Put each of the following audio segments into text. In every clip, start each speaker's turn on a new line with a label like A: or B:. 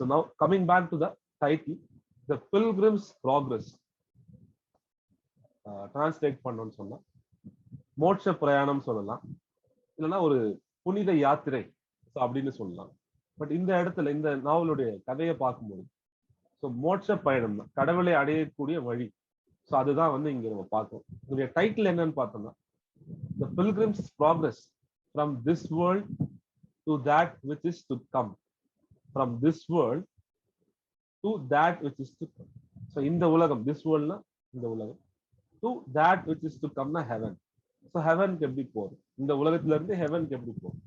A: So now coming back to the title, The Pilgrim's Progress. Translate பண்ணணும்னு சொன்னா மோட்ச பிரயாணம் சொல்லலாம், இல்லைன்னா ஒரு புனித யாத்திரை அப்படின்னு சொல்லலாம். பட் இந்த இடத்துல இந்த நாவலுடைய கதையை பார்க்கும்போது மோட்ச பயணம் தான், கடவுளை அடையக்கூடிய வழி. ஸோ அதுதான் இங்க நம்ம பார்க்கணும். இதனுடைய டைட்டில் என்னன்னு பார்த்தோம்னா The Pilgrim's Progress from this world to that which is to come. From this world to that which is to come. So இந்த உலகம், this world னா இந்த உலகம், to that which is to come னா heaven. So heaven க்கு எப்படி போறது, இந்த உலகத்துல இருந்து heaven க்கு எப்படி போறது,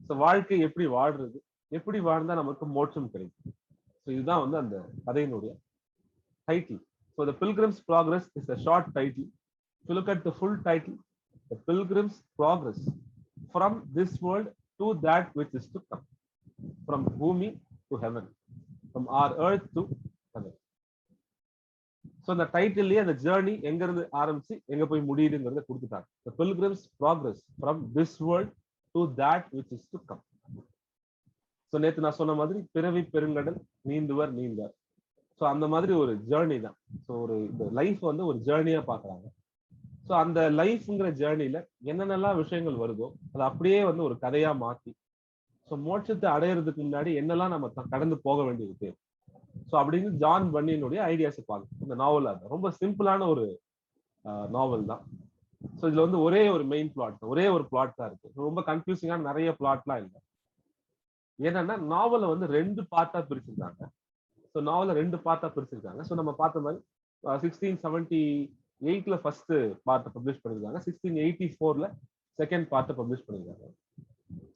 A: ஸோ வாழ்க்கை எப்படி வாழ்றது, எப்படி வாழ்ந்தா நமக்கு மோட்சம் கிடைக்கும். ஸோ இதுதான் அந்த கதையினுடைய title. So The Pilgrim's Progress is a short title. If you look at the full title, The Pilgrim's Progress from this world to that which is to come. From bhumi to heaven, from our earth to heaven. So the title லயே அந்த journey எங்க இருந்து ஆரம்பிச்சு எங்க போய் முடியுதுங்கிறத கொடுத்துட்டாங்க. The Pilgrim's Progress from this world to that which is to come. So நேற்று நான் சொன்ன மாதிரி பிறவி பெருங்கடல் நீந்துவர் நீந்தார். ஸோ அந்த மாதிரி ஒரு ஜேர்னி தான். ஸோ ஒரு இந்த லைஃப் ஒரு ஜேர்னியா பாக்குறாங்க. ஸோ அந்த லைஃப்ங்கிற ஜேர்னில என்னென்னலாம் விஷயங்கள் வருதோ அதை அப்படியே ஒரு கதையா மாத்தி, ஸோ மோட்சத்தை அடையிறதுக்கு முன்னாடி என்னெல்லாம் நம்ம கடந்து போக வேண்டியிருக்கு, ஸோ அப்படின்னு ஜான் பன்னியினுடைய ஐடியாஸை பார்க்கணும். இந்த நாவல் அது ரொம்ப சிம்பிளான ஒரு நாவல் தான். ஸோ இதுல ஒரே ஒரு மெயின் பிளாட் தான், ஒரே ஒரு பிளாட் தான் இருக்கு. ரொம்ப கன்ஃபியூசிங்கான நிறைய பிளாட்லாம் இல்லை. ஏன்னா நாவலை 2 பார்ட்டா பிரிச்சிருக்காங்க. ஸோ நாவலை 2 பார்ட்டா பிரிச்சிருக்காங்க. ஸோ நம்ம பார்த்த மாதிரி 1678 ஃபர்ஸ்ட் பார்ட்டை பப்ளிஷ் பண்ணிருக்காங்க, 1684 செகண்ட் பார்ட்டை பப்ளிஷ் பண்ணிருக்காங்க.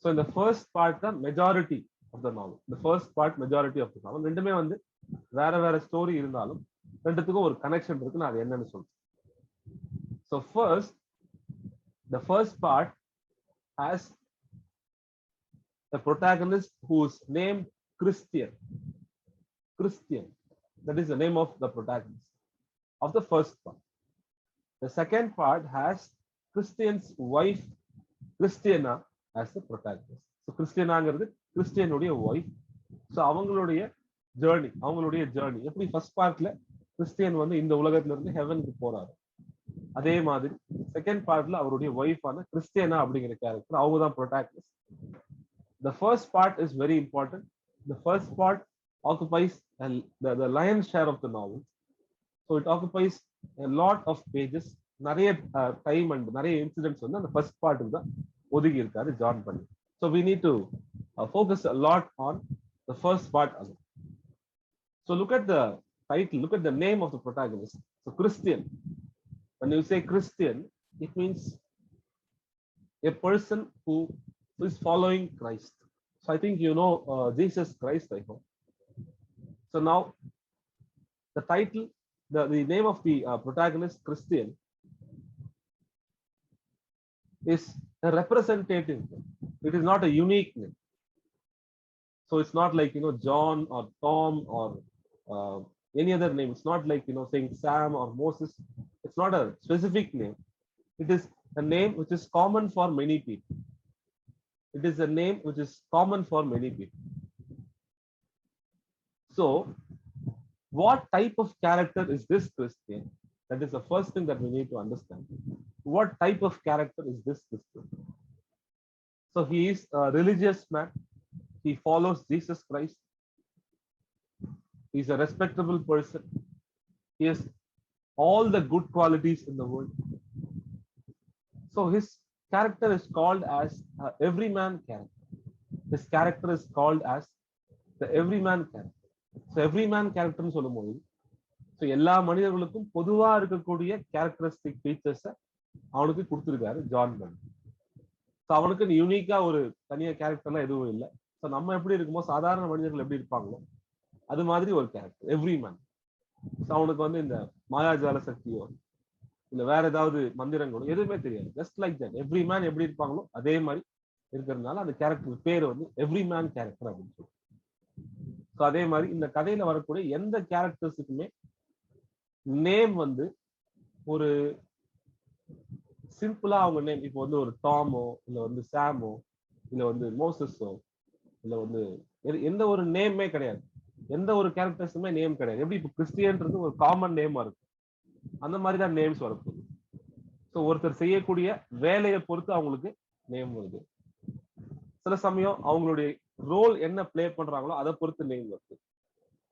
A: ஸோ இந்த ஃபர்ஸ்ட் பார்ட் தான் மெஜாரிட்டி ஆஃப் த நாவல். இந்த first part majority of the novel. ரெண்டுமே வேற வேற ஸ்டோரி இருந்தாலும் ரெண்டுத்துக்கும் ஒரு கனெக்ஷன் இருக்கு. நான் அது என்னன்னு சொல்றேன். So the first part has a protagonist who is named Christian. That is the name of the protagonist of the first part. The second part has Christian's wife Christiana as the protagonist. So Christianaங்கிறது கிறிஸ்டியனுடைய wife. So அவங்களுடைய journey எப்படி first பார்ட்ல Christian இந்த உலகத்துல இருந்து ஹெவனுக்கு போறாரு, அதே மாதிரி second பார்ட்ல அவருடைய ஒய்ஃபான கிறிஸ்டியனா அப்படிங்கிற கேரக்டர் அவங்க தான் protagonist. The first part is very important. The first part occupies the lion's share of the novel. So it occupies a lot of pages. நிறைய டைம் அண்ட் நிறைய இன்சிடென்ட்ஸ் அந்த ஃபர்ஸ்ட் பார்ட்டுக்கு தான் ஒதுக்கி இருக்காரு ஜான் பன்னி. So we need to focus a lot on the first part. So look at the title, look at the name of the protagonist. So Christian. When you say Christian, it means a person who is following Christ. So I think you know Jesus Christ, I hope. So now the title, the name of the protagonist Christian is a representative name. It is not a unique name. So it's not like John or Tom or any other name. It's not like saying Sam or Moses. It's not a specific name. It is a name which is common for many people. It is a name which is common for many people. So what type of character is this Christian? That is the first thing that we need to understand. What type of character is this Christian? So he is a religious man. He follows Jesus Christ. He is a respectable person. He has all the good qualities in the world. So his character is called as everyman character. His character is called as the everyman character. So everyman character னு சொல்லும்போது எல்லா மனிதர்களுக்கும் பொதுவா இருக்கக்கூடிய characteristic ஃபீச்சர்ஸை அவனுக்கு கொடுத்திருக்காரு John பன்னி. So அவனுக்கு யூனிக்கா ஒரு தனியா கேரக்டர்லாம் எதுவும் இல்லை. ஸோ நம்ம எப்படி இருக்குமோ, சாதாரண மனிதர்கள் எப்படி இருப்பாங்களோ அது மாதிரி ஒரு கேரக்டர் எவ்ரிமேன். ஸோ அவனுக்கு இந்த மாயாஜால சக்தியோ இல்ல வேற ஏதாவது மந்திரங்களோ எதுவுமே தெரியாது. ஜஸ்ட் லைக் தட் எவ்ரிமேன் எப்படி இருப்பாங்களோ அதே மாதிரி இருக்கிறதுனால அந்த கேரக்டர் பேர் எவ்ரிமேன் கேரக்டர் அப்படின்னு சொல்லுவோம். ஸோ அதே மாதிரி இந்த கதையில வரக்கூடிய எந்த கேரக்டர்ஸுக்குமே நேம் ஒரு சிம்பிளா அவங்க நேம் இப்போ ஒரு டாமோ இல்ல சாமோ இல்ல மோசஸோ இல்ல வந்து எந்த ஒரு நேமே கிடையாது, எந்த ஒரு கேரக்டர்ஸுமே நேம் கிடையாது. எப்படி இப்போ கிறிஸ்டியன்றது ஒரு காமன் நேமா இருக்கு, அந்த மாதிரி தான் நேம்ஸ் வரப்போகுது. ஸோ ஒருத்தர் செய்யக்கூடிய வேலையை பொறுத்து அவங்களுக்கு நேம் வருது. சில சமயம் அவங்களுடைய ரோல் என்ன பிளே பண்றாங்களோ அதை பொறுத்து நேம் வருது.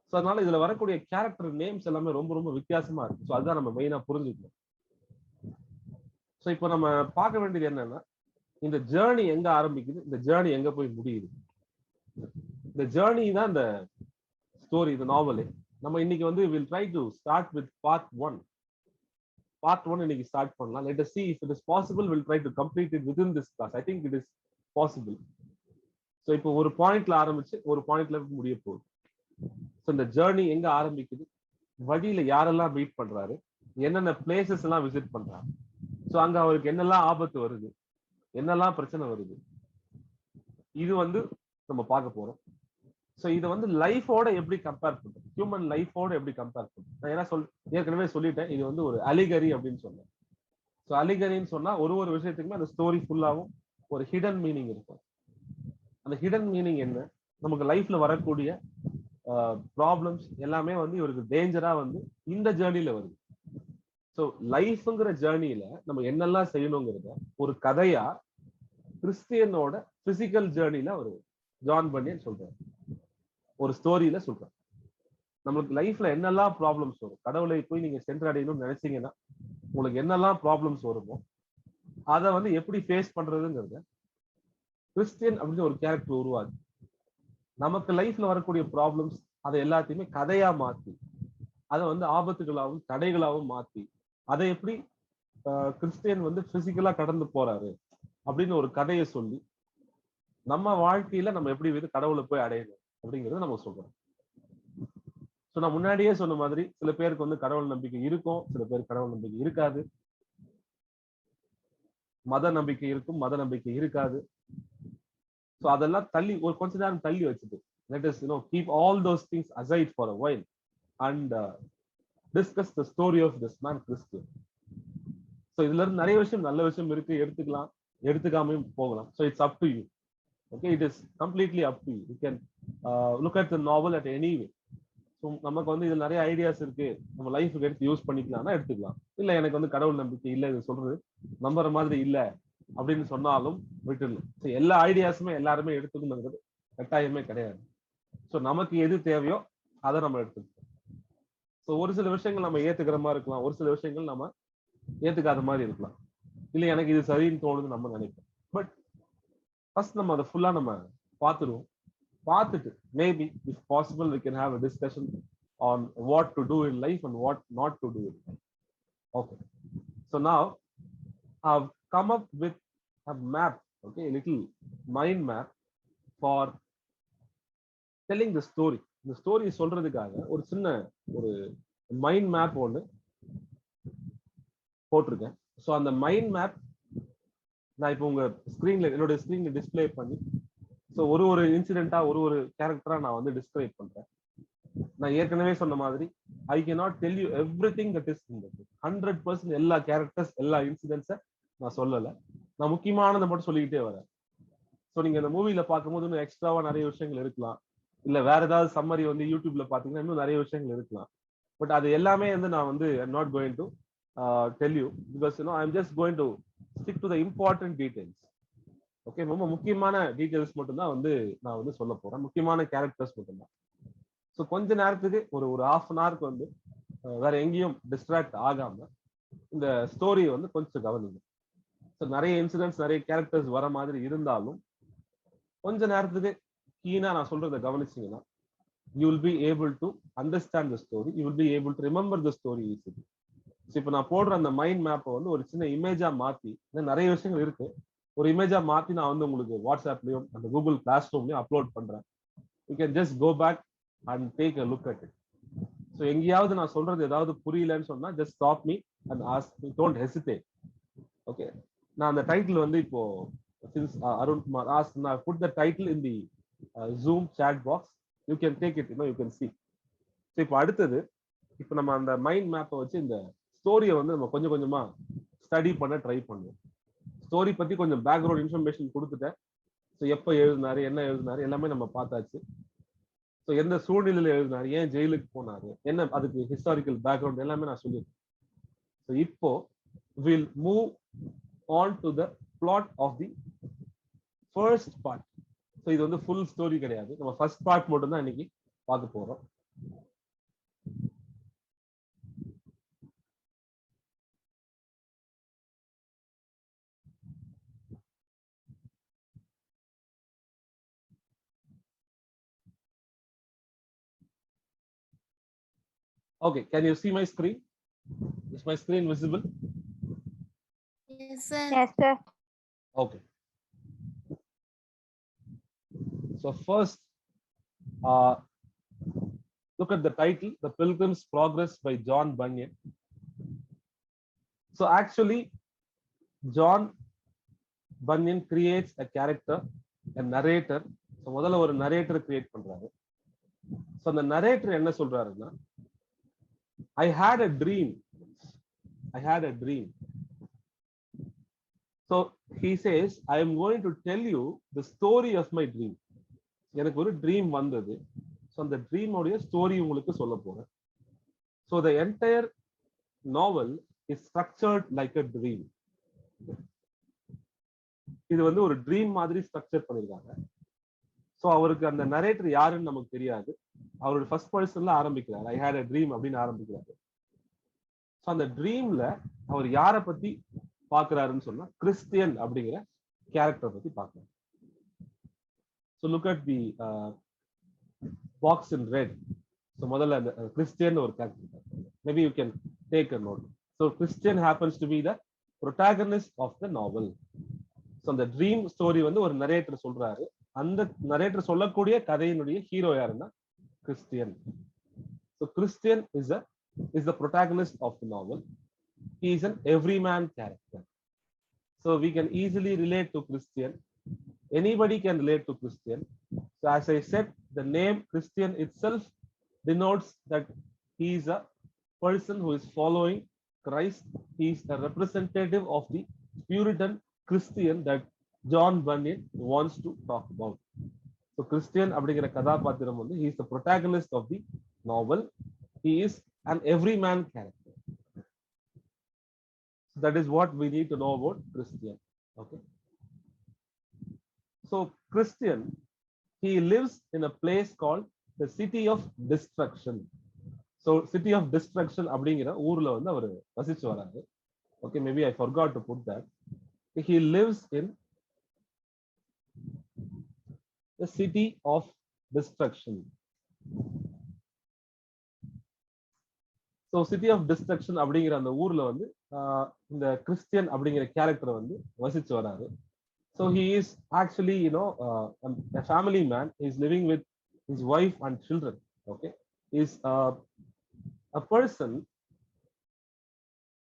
A: ஸோ அதனால இதுல வரக்கூடிய கேரக்டர் நேம்ஸ் எல்லாமே ரொம்ப ரொம்ப வித்தியாசமா இருக்கு. ஸோ அதுதான் நம்ம மெயினா புரிஞ்சுக்கணும். ஸோ இப்போ நம்ம பார்க்க வேண்டியது என்னன்னா, இந்த ஜேர்னி எங்க ஆரம்பிக்குது, இந்த ஜேர்னி எங்க போய் முடியுது. இந்த ஜேர்னி தான் இந்த ஸ்டோரி, இந்த நாவலே. நம்ம இன்னைக்கு வந்து will try to start with part 1. Part 1 இன்னைக்கு ஸ்டார்ட் பண்ணலாம். Let us see if it is possible. We'll try to complete it within this class. I think it is possible. So இப்போ ஒரு பாயிண்ட்ல ஆரம்பிச்சு ஒரு பாயிண்ட்ல முடிய போகுது. ஸோ இந்த ஜேர்னி எங்க ஆரம்பிக்குது, வழியில யாரெல்லாம் மீட் பண்றாரு, என்னென்ன பிளேசஸ் எல்லாம் விசிட் பண்றாரு, ஸோ அங்க அவருக்கு என்னெல்லாம் ஆபத்து வருது, என்னெல்லாம் பிரச்சனை வருது, இது வந்து நம்ம பார்க்க போறோம். ஸோ இதை வந்து லைஃபோட எப்படி கம்பேர் பண்றது, ஹியூமன் லைஃபோட எப்படி கம்பேர் பண்றது. நான் ஏன்னா ஏற்கனவே சொல்லிட்டேன், இது வந்து ஒரு அலிகரி அப்படின்னு சொன்னேன். ஸோ அலிகரின்னு சொன்னா ஒரு விஷயத்துக்குமே அந்த ஸ்டோரி ஃபுல்லாவும் ஒரு ஹிடன் மீனிங் இருக்கும். அந்த ஹிடன் மீனிங் என்ன, நமக்கு லைஃப்ல வரக்கூடிய ப்ராப்ளம்ஸ் எல்லாமே வந்து இவருக்கு டேஞ்சரா வந்து இந்த ஜேர்னில வருது. ஸோ லைஃப்ங்கிற ஜேர்னியில நம்ம என்னெல்லாம் செய்யணுங்கிறத ஒரு கதையா கிறிஸ்டியனோட பிசிக்கல் ஜேர்னில ஒரு ஜான் பன்னியன் சொல்றாரு, ஒரு ஸ்டோரியில சொல்றாரு. நம்மளுக்கு லைஃப்ல என்னெல்லாம் ப்ராப்ளம்ஸ் வரும், கடவுளை போய் நீங்க சென்றடையணும்னு நினைச்சீங்கன்னா உங்களுக்கு என்னெல்லாம் ப்ராப்ளம்ஸ் வருமோ அதை வந்து எப்படி ஃபேஸ் பண்றதுங்கிறத கிறிஸ்டியன் அப்படின்னு ஒரு கேரக்டர் உருவாது. நமக்கு லைஃப்ல வரக்கூடிய ப்ராப்ளம்ஸ் அதை எல்லாத்தையுமே கதையா மாத்தி, அதை வந்து ஆபத்துகளாகவும் தடைகளாகவும் மாத்தி, அதை எப்படி கிறிஸ்டியன் வந்து பிசிக்கலா கடந்து போறாரு அப்படின்னு ஒரு கதையை சொல்லி நம்ம வாழ்க்கையில நம்ம எப்படி வந்து கடவுளை போய் அடையணும் அப்படிங்கறத நம்ம சொல்றோம். ஸோ நான் முன்னாடியே சொன்ன மாதிரி சில பேருக்கு வந்து கடவுள் நம்பிக்கை இருக்கும், சில பேருக்கு கடவுள் நம்பிக்கை இருக்காது, மத நம்பிக்கை இருக்கும், மத நம்பிக்கை இருக்காது. ஸோ அதெல்லாம் தள்ளி ஒரு கொஞ்ச நேரம் தள்ளி வச்சுட்டு let us keep all those things aside for a while and discuss the story of this man Christian. So இதுல இருந்து நிறைய விஷயம் நல்ல விஷயம் இருக்கு, எடுத்துக்கலாம், எடுத்துக்காமையும் போகலாம். So it's up to you. Okay, it is completely up to you. You can look at the novel at any way. So நமக்கு வந்து இதுல நிறைய ஐடியாஸ் இருக்கு, நம்ம லைஃபுக்கு எடுத்து யூஸ் பண்ணிக்கலாம்னா எடுத்துக்கலாம். இல்ல எனக்கு வந்து கடவுள் நம்பிக்கை இல்லை, இது சொல்றது நம்புற மாதிரி இல்லை அப்படின்னு சொன்னாலும் விட்டுடலாம். ஸோ எல்லா ஐடியாஸுமே எல்லாருமே எடுத்துக்கணுங்கிறது கட்டாயமே கிடையாது. ஸோ நமக்கு எது தேவையோ அதை நம்ம எடுத்துக்கணும். ஸோ ஒரு சில விஷயங்கள் நம்ம ஏத்துக்கிற மாதிரி இருக்கலாம், ஒரு சில விஷயங்கள் நம்ம ஏத்துக்காத மாதிரி இருக்கலாம். இல்லை எனக்கு இது சரின்னு தோணுது நம்ம நினைப்போம். பட் ஃபர்ஸ்ட் நம்ம அதை ஃபுல்லா நம்ம பார்த்துருவோம். பார்த்துட்டு maybe if possible we can have a discussion on what to do in life and what not to do in life. Okay, so now I've come up with a map, okay, a little mind map for telling the story. இந்த story சொல்றதுக்காக ஒரு சின்ன ஒரு mind map ஒன்று போட்டிருக்கேன். So அந்த mind map நான் இப்போ உங்க ஸ்கிரீன்ல, என்னோட ஸ்கிரீன்ல டிஸ்பிளே பண்ணி, ஸோ ஒரு இன்சிடென்ட்டா ஒரு கேரக்டரா நான் வந்து டிஸ்கிரைப் பண்றேன். நான் ஏற்கனவே சொன்ன மாதிரி I cannot tell you everything that is in the book. 100% எல்லா கேரக்டர்ஸ் எல்லா இன்சிடென்ட்ஸை நான் சொல்லலை, நான் முக்கியமானதை மட்டும் சொல்லிக்கிட்டே வரேன். ஸோ நீங்க இந்த மூவில பார்க்கும்போது இன்னும் எக்ஸ்ட்ராவா நிறைய விஷயங்கள் இருக்கலாம், இல்ல வேற ஏதாவது சம்மரி வந்து யூடியூப்ல பாத்தீங்கன்னா இன்னும் நிறைய விஷயங்கள் இருக்கலாம். பட் அது எல்லாமே வந்து நான் வந்து I'm not going to tell you because I'm just going to stick to the important details. Okay, ரொம்ப முக்கியமான டீடைல்ஸ் மட்டும்தான் வந்து நான் வந்து சொல்ல போறேன், முக்கியமான கேரக்டர்ஸ் மட்டும்தான். ஸோ கொஞ்ச நேரத்துக்கு ஒரு ஹாஃப் அன் ஹவருக்கு வந்து வேற எங்கேயும் டிஸ்ட்ராக்ட் ஆகாம இந்த ஸ்டோரியை வந்து கொஞ்சம் கவனிங்க. ஸோ நிறைய இன்சிடென்ட்ஸ் நிறைய கேரக்டர்ஸ் வர மாதிரி இருந்தாலும் கொஞ்ச நேரத்துக்கு கீனா நான் சொல்றதை கவனிச்சீங்கன்னா you will be able to understand the story, you will be able to remember the story easily. So இப்போ நான் போடுற அந்த மைண்ட் மேப்பை வந்து ஒரு சின்ன இமேஜா மாத்தி, நிறைய விஷயங்கள் இருக்கு, ஒரு இமேஜா மாத்தி நான் வந்து உங்களுக்கு வாட்ஸ்அப்லயும் அந்த கூகுள் கிளாஸ் ரூம்லயும் அப்லோட் பண்றேன். You can just go back and take a look at it. So எங்கேயாவது நான் சொல்றது ஏதாவது புரியலன்னு சொன்னா just stop me and ask me, don't hesitate. Okay, நான் அந்த டைட்டில் வந்து இப்போ since Arunkumar asked, I put the title in the Zoom chat box. You can take it, you can see. So இப்போ அடுத்தது, இப்போ நம்ம அந்த மைண்ட் மேப்பை வச்சு இந்த ஸ்டோரியை வந்து நம்ம கொஞ்சம் கொஞ்சமா ஸ்டடி பண்ண ட்ரை பண்ணுவோம். ஸ்டோரி பத்தி கொஞ்சம் பேக்ரவுண்ட் இன்ஃபர்மேஷன் கொடுத்துட்டேன். ஸோ எப்போ எழுதினாரு, என்ன எழுதினாரு எல்லாமே நம்ம பார்த்தாச்சு. ஸோ எந்த சூழ்நிலையில எழுதினாரு, ஏன் ஜெயிலுக்கு போனாரு, என்ன அதுக்கு ஹிஸ்டாரிக்கல் பேக்ரவுண்ட் எல்லாமே நான் சொல்லியிருக்கேன். ஸோ இப்போ we'll move on to the plot of the first part. So இது வந்து ஃபுல் ஸ்டோரி கிடையாது, நம்ம ஃபர்ஸ்ட் பார்ட் மட்டும் தான் இன்னைக்கு பார்க்க போறோம். Okay, can you see my screen? Is my screen visible?
B: Yes, sir.
C: Yes, sir.
A: Okay. So first, look at the title, The Pilgrim's Progress by John Bunyan. So actually, John Bunyan creates a character, a narrator. So முதல்ல ஒரு narrator create பண்றாரு. So அந்த narrator என்ன சொல்றாருன்னா, I had a dream. I had a dream. So he says, I am going to tell you the story of my dream. எனக்கு ஒரு dream வந்தது. So அந்த ட்ரீமோடைய ஸ்டோரி உங்களுக்கு சொல்ல போறேன். So the entire novel is structured like a dream. இது வந்து ஒரு ட்ரீம் மாதிரி ஸ்ட்ரக்சர் பண்ணிருக்காங்க. ஸோ அவருக்கு அந்த நரேட்டர் யாருன்னு நமக்கு தெரியாது. அவரோட ஃபர்ஸ்ட் பர்சன்ல ஆரம்பிக்கிறார், ஐ ஹேட் அ ட்ரீம் அப்படின்னு ஆரம்பிக்கிறாரு. ஸோ அந்த ட்ரீம்ல அவர் யாரை பத்தி பாக்குறாருன்னு சொன்னா, கிறிஸ்டியன் அப்படிங்கிற கேரக்டரை பத்தி பார்க்கிறார். So look at the box in red. So முதல்ல அந்த கிறிஸ்டியன் ஒரு character, maybe you can take a note. So Christian happens to be the protagonist of the novel. So அந்த ட்ரீம் ஸ்டோரி வந்து ஒரு நரேட்டர் சொல்றாரு. அந்த நரேட்டர் சொல்லக்கூடிய கதையினுடைய ஹீரோ யாருன்னா Christian. So Christian is the protagonist of the novel. He is an everyman character. So we can easily relate to Christian. Anybody can relate to Christian. So as I said, the name Christian itself denotes that he is a person who is following Christ. He is a representative of the Puritan Christian that John Bunyan wants to talk about. So Christian அப்படிங்கிற கதாபாத்திரம் வந்து he is the protagonist of the novel. He is an everyman character. So that is what we need to know about Christian. Okay. So Christian, he lives in a place called the City of Destruction. So City of Destruction அப்படிங்கிற ஊர்ல வந்து அவர் வசிச்சு வராரு. Okay, maybe I forgot to put that. He lives in the City of Destruction. So City of Destruction அப்படிங்கிற அந்த ஊர்ல வந்து இந்த Christian அப்படிங்கிற கேரக்டர் வந்து வசிச்சு வராரு. So he is actually a family man. He is living with his wife and children. Okay, he is a person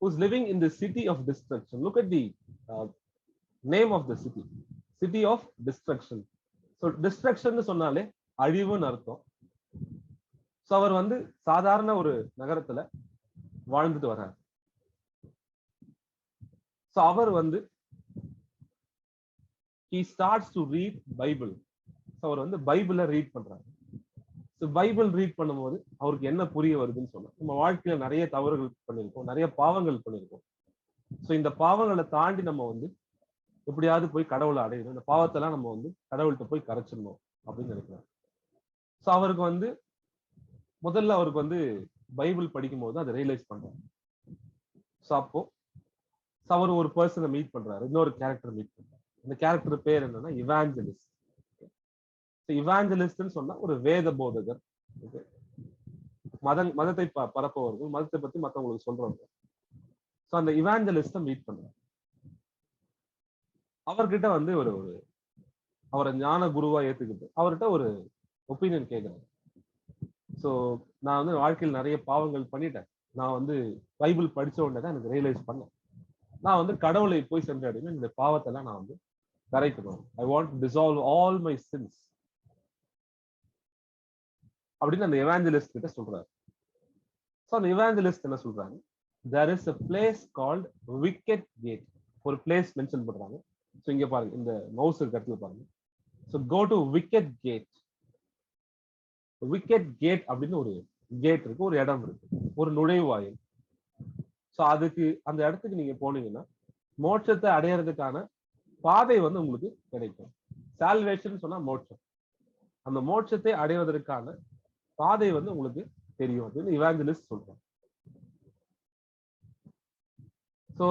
A: who is living in the city of destruction. Look at the name of the city, City of Destruction. So destruction சொன்னாலே அழிவுன்னு அர்த்தம். So அவர் வந்து சாதாரண ஒரு நகரத்துல வாழ்ந்துட்டு வர்றாரு. So அவர் வந்து he starts to read Bible. So அவர் வந்து பைபிளை ரீட் பண்றாரு. ஸோ பைபிள் ரீட் பண்ணும்போது அவருக்கு என்ன புரிய வருதுன்னு சொன்னா, நம்ம வாழ்க்கையில நிறைய தவறுகள் பண்ணியிருக்கோம், நிறைய பாவங்கள் பண்ணியிருக்கோம். ஸோ இந்த பாவங்களை தாண்டி நம்ம வந்து எப்படியாவது போய் கடவுளை அடையணும், இந்த பாவத்தெல்லாம் நம்ம வந்து கடவுள்கிட்ட போய் கரைச்சிடணும் அப்படின்னு நினைக்கிறார். ஸோ அவருக்கு வந்து முதல்ல அவருக்கு வந்து பைபிள் படிக்கும் போது அதை ரியலைஸ் பண்றாரு. ஸோ அப்போ அவர் ஒரு பர்சனை மீட் பண்றாரு, இன்னொரு கேரக்டர் மீட் பண்றாரு. இந்த கேரக்டர் பேர் என்னன்னா இவாஞ்சலிஸ்ட். இவாஞ்சலிஸ்ட்னு சொன்னா ஒரு வேத போதகர், மதத்தை பரப்பவர்கள், மதத்தை பத்தி மற்றவங்களுக்கு சொல்றவங்க. ஸோ அந்த இவாஞ்சலிஸ்ட மீட் பண்றாரு. அவர்கிட்ட வந்து ஒரு அவரை ஞான குருவா ஏத்துக்கிட்டு அவர்கிட்ட ஒரு ஒப்பீனியன் கேட்கிறாரு. ஸோ நான் வந்து வாழ்க்கையில் நிறைய பாவங்கள் பண்ணிட்டேன், நான் வந்து பைபிள் படிச்ச உடனே தான் எனக்கு ரியலைஸ் பண்ணேன், நான் வந்து கடவுளை போய் சென்றடையும், இந்த பாவத்தெல்லாம் நான் வந்து கரைக்கணும், I want to dissolve all my sins அப்படின்னு அந்த எவாஞ்சலிஸ்ட் கிட்ட சொல்றாரு. ஸோ அந்த எவாஞ்சலிஸ்ட் என்ன சொல்றாங்க, there is a place called wicket gate. ஒரு பிளேஸ் மென்ஷன் பண்றாங்க. ஸோ இங்க பாருங்க, இந்த மவுஸ் இடத்துல பாருங்க, so go to wicket gate. Wicket gate அப்படின்னு ஒரு கேட் இருக்கு, ஒரு இடம் இருக்கு, ஒரு நுழைவாயில். ஸோ அதுக்கு அந்த இடத்துக்கு நீங்க போனீங்கன்னா மோட்சத்தை அடையிறதுக்கான பாதை வந்து உங்களுக்கு கிடைக்கும். சால்வேஷன் சொன்னா மோட்சம், அந்த மோட்சத்தை அடைவதற்கான பாதை வந்து உங்களுக்கு தெரியும் அப்படின்னு இவாஞ்சலிஸ்ட் சொல்றாங்க. ஸோ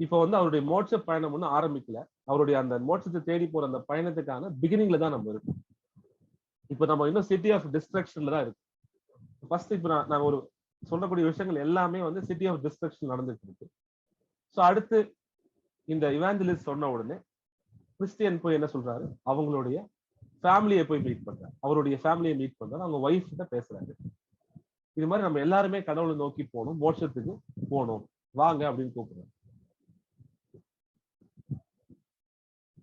A: இப்போ வந்து அவருடைய மோட்ச பயணம் ஒன்றும் ஆரம்பிக்கல, அவருடைய அந்த மோட்சத்தை தேடி போற அந்த பயணத்துக்கான பிகினிங்ல தான் நம்ம இருக்கோம். இப்போ நம்ம இன்னும் சிட்டி ஆஃப் டிஸ்ட்ரக்ஷன்ல தான் இருக்கு. ஃபர்ஸ்ட் இப்போ நான் ஒரு சொல்லக்கூடிய விஷயங்கள் எல்லாமே வந்து சிட்டி ஆஃப் டிஸ்ட்ரக்ஷன் நடந்துட்டு இருக்கு. ஸோ அடுத்து இந்த இவாஞ்சலிஸ்ட் சொன்ன உடனே கிறிஸ்டியன் போய் என்ன சொல்றாரு, அவங்களுடைய ஃபேமிலியை போய் மீட் பண்றாரு, அவருடைய ஃபேமிலியை மீட் பண்றாரு, அவங்க ஒய்ஃப் கிட்ட பேசுறாரு. இது மாதிரி நம்ம எல்லாருமே கடவுளை நோக்கி போகணும், மோட்சத்துக்கு போகணும், வாங்க அப்படின்னு கூப்பிடுறாரு.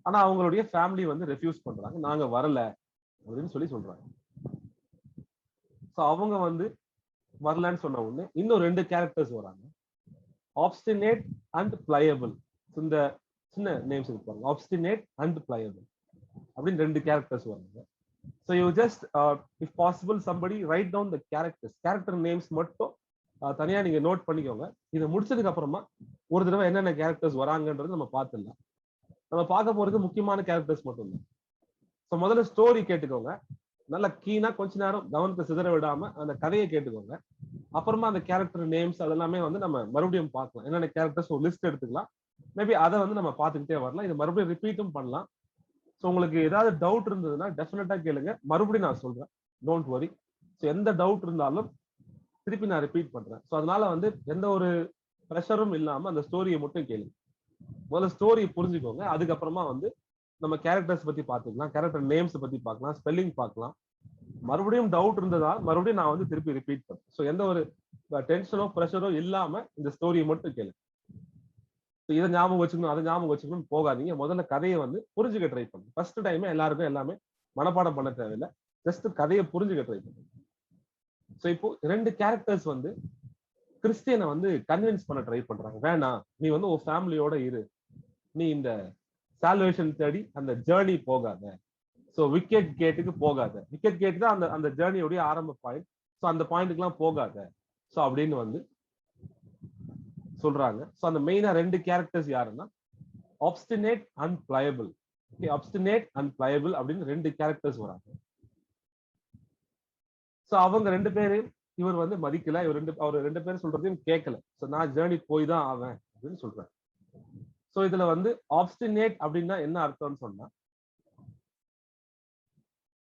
A: ஆனா அவங்களுடைய ஃபேமிலி வந்து ரெஃப்யூஸ் பண்றாங்க, நாங்க வரல அப்படின்னு சொல்றாங்க. ஸோ அவங்க வந்து வரலன்னு சொன்ன உடனே இன்னும் 2 கேரக்டர்ஸ் வராங்க, ஆப்ஸ்டினேட் அண்ட் பிளையபிள். இந்த சின்ன நேம்ஸ் இருப்பாங்க, ஆப்ஸ்டினேட் அண்ட் பிளையபிள் அப்படின்னு 2 கேரக்டர்ஸ் வராங்க. So you just if possible somebody write down the character names மட்டும் தனியா நீங்க நோட் பண்ணிக்கோங்க. இதை முடிச்சதுக்கு அப்புறமா ஒரு தடவை என்னென்ன கேரக்டர்ஸ் வராங்கன்றது நம்ம பார்த்துடலாம். நம்ம பார்க்க போறது முக்கியமான கேரக்டர்ஸ் மட்டும் தான். ஸோ முதல்ல ஸ்டோரி கேட்டுக்கோங்க, நல்லா கீனா கொஞ்ச நேரம் கவனத்தை சிதற விடாம அந்த கதையை கேட்டுக்கோங்க. அப்புறமா அந்த கேரக்டர் நேம்ஸ் அதெல்லாமே வந்து நம்ம மறுபடியும் பார்க்கலாம், என்னென்ன கேரக்டர்ஸ் ஒரு லிஸ்ட் எடுத்துக்கலாம். மேபி அதை வந்து நம்ம பார்த்துக்கிட்டே வரலாம், இதை மறுபடியும் ரிப்பீட்டும் பண்ணலாம். ஸோ உங்களுக்கு ஏதாவது டவுட் இருந்ததுன்னா டெஃபினட்டா கேளுங்க, மறுபடியும் நான் சொல்றேன், டோன்ட் வரி. ஸோ எந்த டவுட் இருந்தாலும் திருப்பி நான் ரிப்பீட் பண்றேன். ஸோ அதனால வந்து எந்த ஒரு ப்ரெஷரும் இல்லாம அந்த ஸ்டோரியை மட்டும் கேளுங்க. முதல்ல ஸ்டோரி புரிஞ்சுக்கோங்க, அதுக்கப்புறமா வந்து நம்ம கேரக்டர்ஸ் பத்தி பார்த்துக்கலாம், கேரக்டர் நேம்ஸ் பத்தி பார்க்கலாம், ஸ்பெல்லிங் பார்க்கலாம். மறுபடியும் டவுட் இருந்ததா மறுபடியும் நான் வந்து திருப்பி ரிப்பீட் பண்ணேன். ஸோ எந்த ஒரு டென்ஷனோ ப்ரெஷரோ இல்லாம இந்த ஸ்டோரியை மட்டும் கேளுங்க. இதை ஞாபகம் வச்சுக்கணும், அதை ஞாபகம் வச்சுக்கணும்னு போகாதீங்க. முதல்ல கதையை வந்து புரிஞ்சுக்க ட்ரை பண்ணுங்க. ஃபர்ஸ்ட் டைமே எல்லாருக்கும் எல்லாமே மனப்பாடம் பண்ண தேவையில்லை, ஜஸ்ட் கதையை புரிஞ்சுக்க ட்ரை பண்ணுங்க. ஸோ இப்போ 2 கேரக்டர்ஸ் வந்து கிறிஸ்டியனை வந்து கன்வின்ஸ் பண்ண ட்ரை பண்றாங்க, வேணாம் நீ வந்து ஒரு ஃபேமிலியோட இரு, நீ இந்த சால்வேஷன் தேடி அந்த ஜேர்னி போகாத, ஸோ விக்கெட் கேட்டுக்கு போகாத, விக்கெட் கேட் தான் அந்த அந்த ஜேர்னியோடைய ஆரம்ப பாயிண்ட், ஸோ அந்த பாயிண்ட்டுக்குலாம் போகாத ஸோ அப்படின்னு வந்து சொல்றாங்க. ஸோ அந்த மெயினா 2 கேரக்டர்ஸ் யாருன்னா ஆப்ஸ்டினேட் அண்ட் பிளையபிள். ஆப்ஸ்டினேட் அண்ட் பிளையபிள் அப்படின்னு 2 கேரக்டர்ஸ் வராங்க. ஸோ அவங்க 2 பேரையும் இவர் வந்து மதிக்கல, அவர் 2 பேரும் சொல்றதையும் கேட்கல. ஸோ நான் ஜேர்னி போய் தான் ஆவேன் அப்படின்னு சொல்றாரு. ஸோ இதுல வந்து ஆப்ஸ்டினேட் அப்படின்னா என்ன அர்த்தம்னு சொன்னா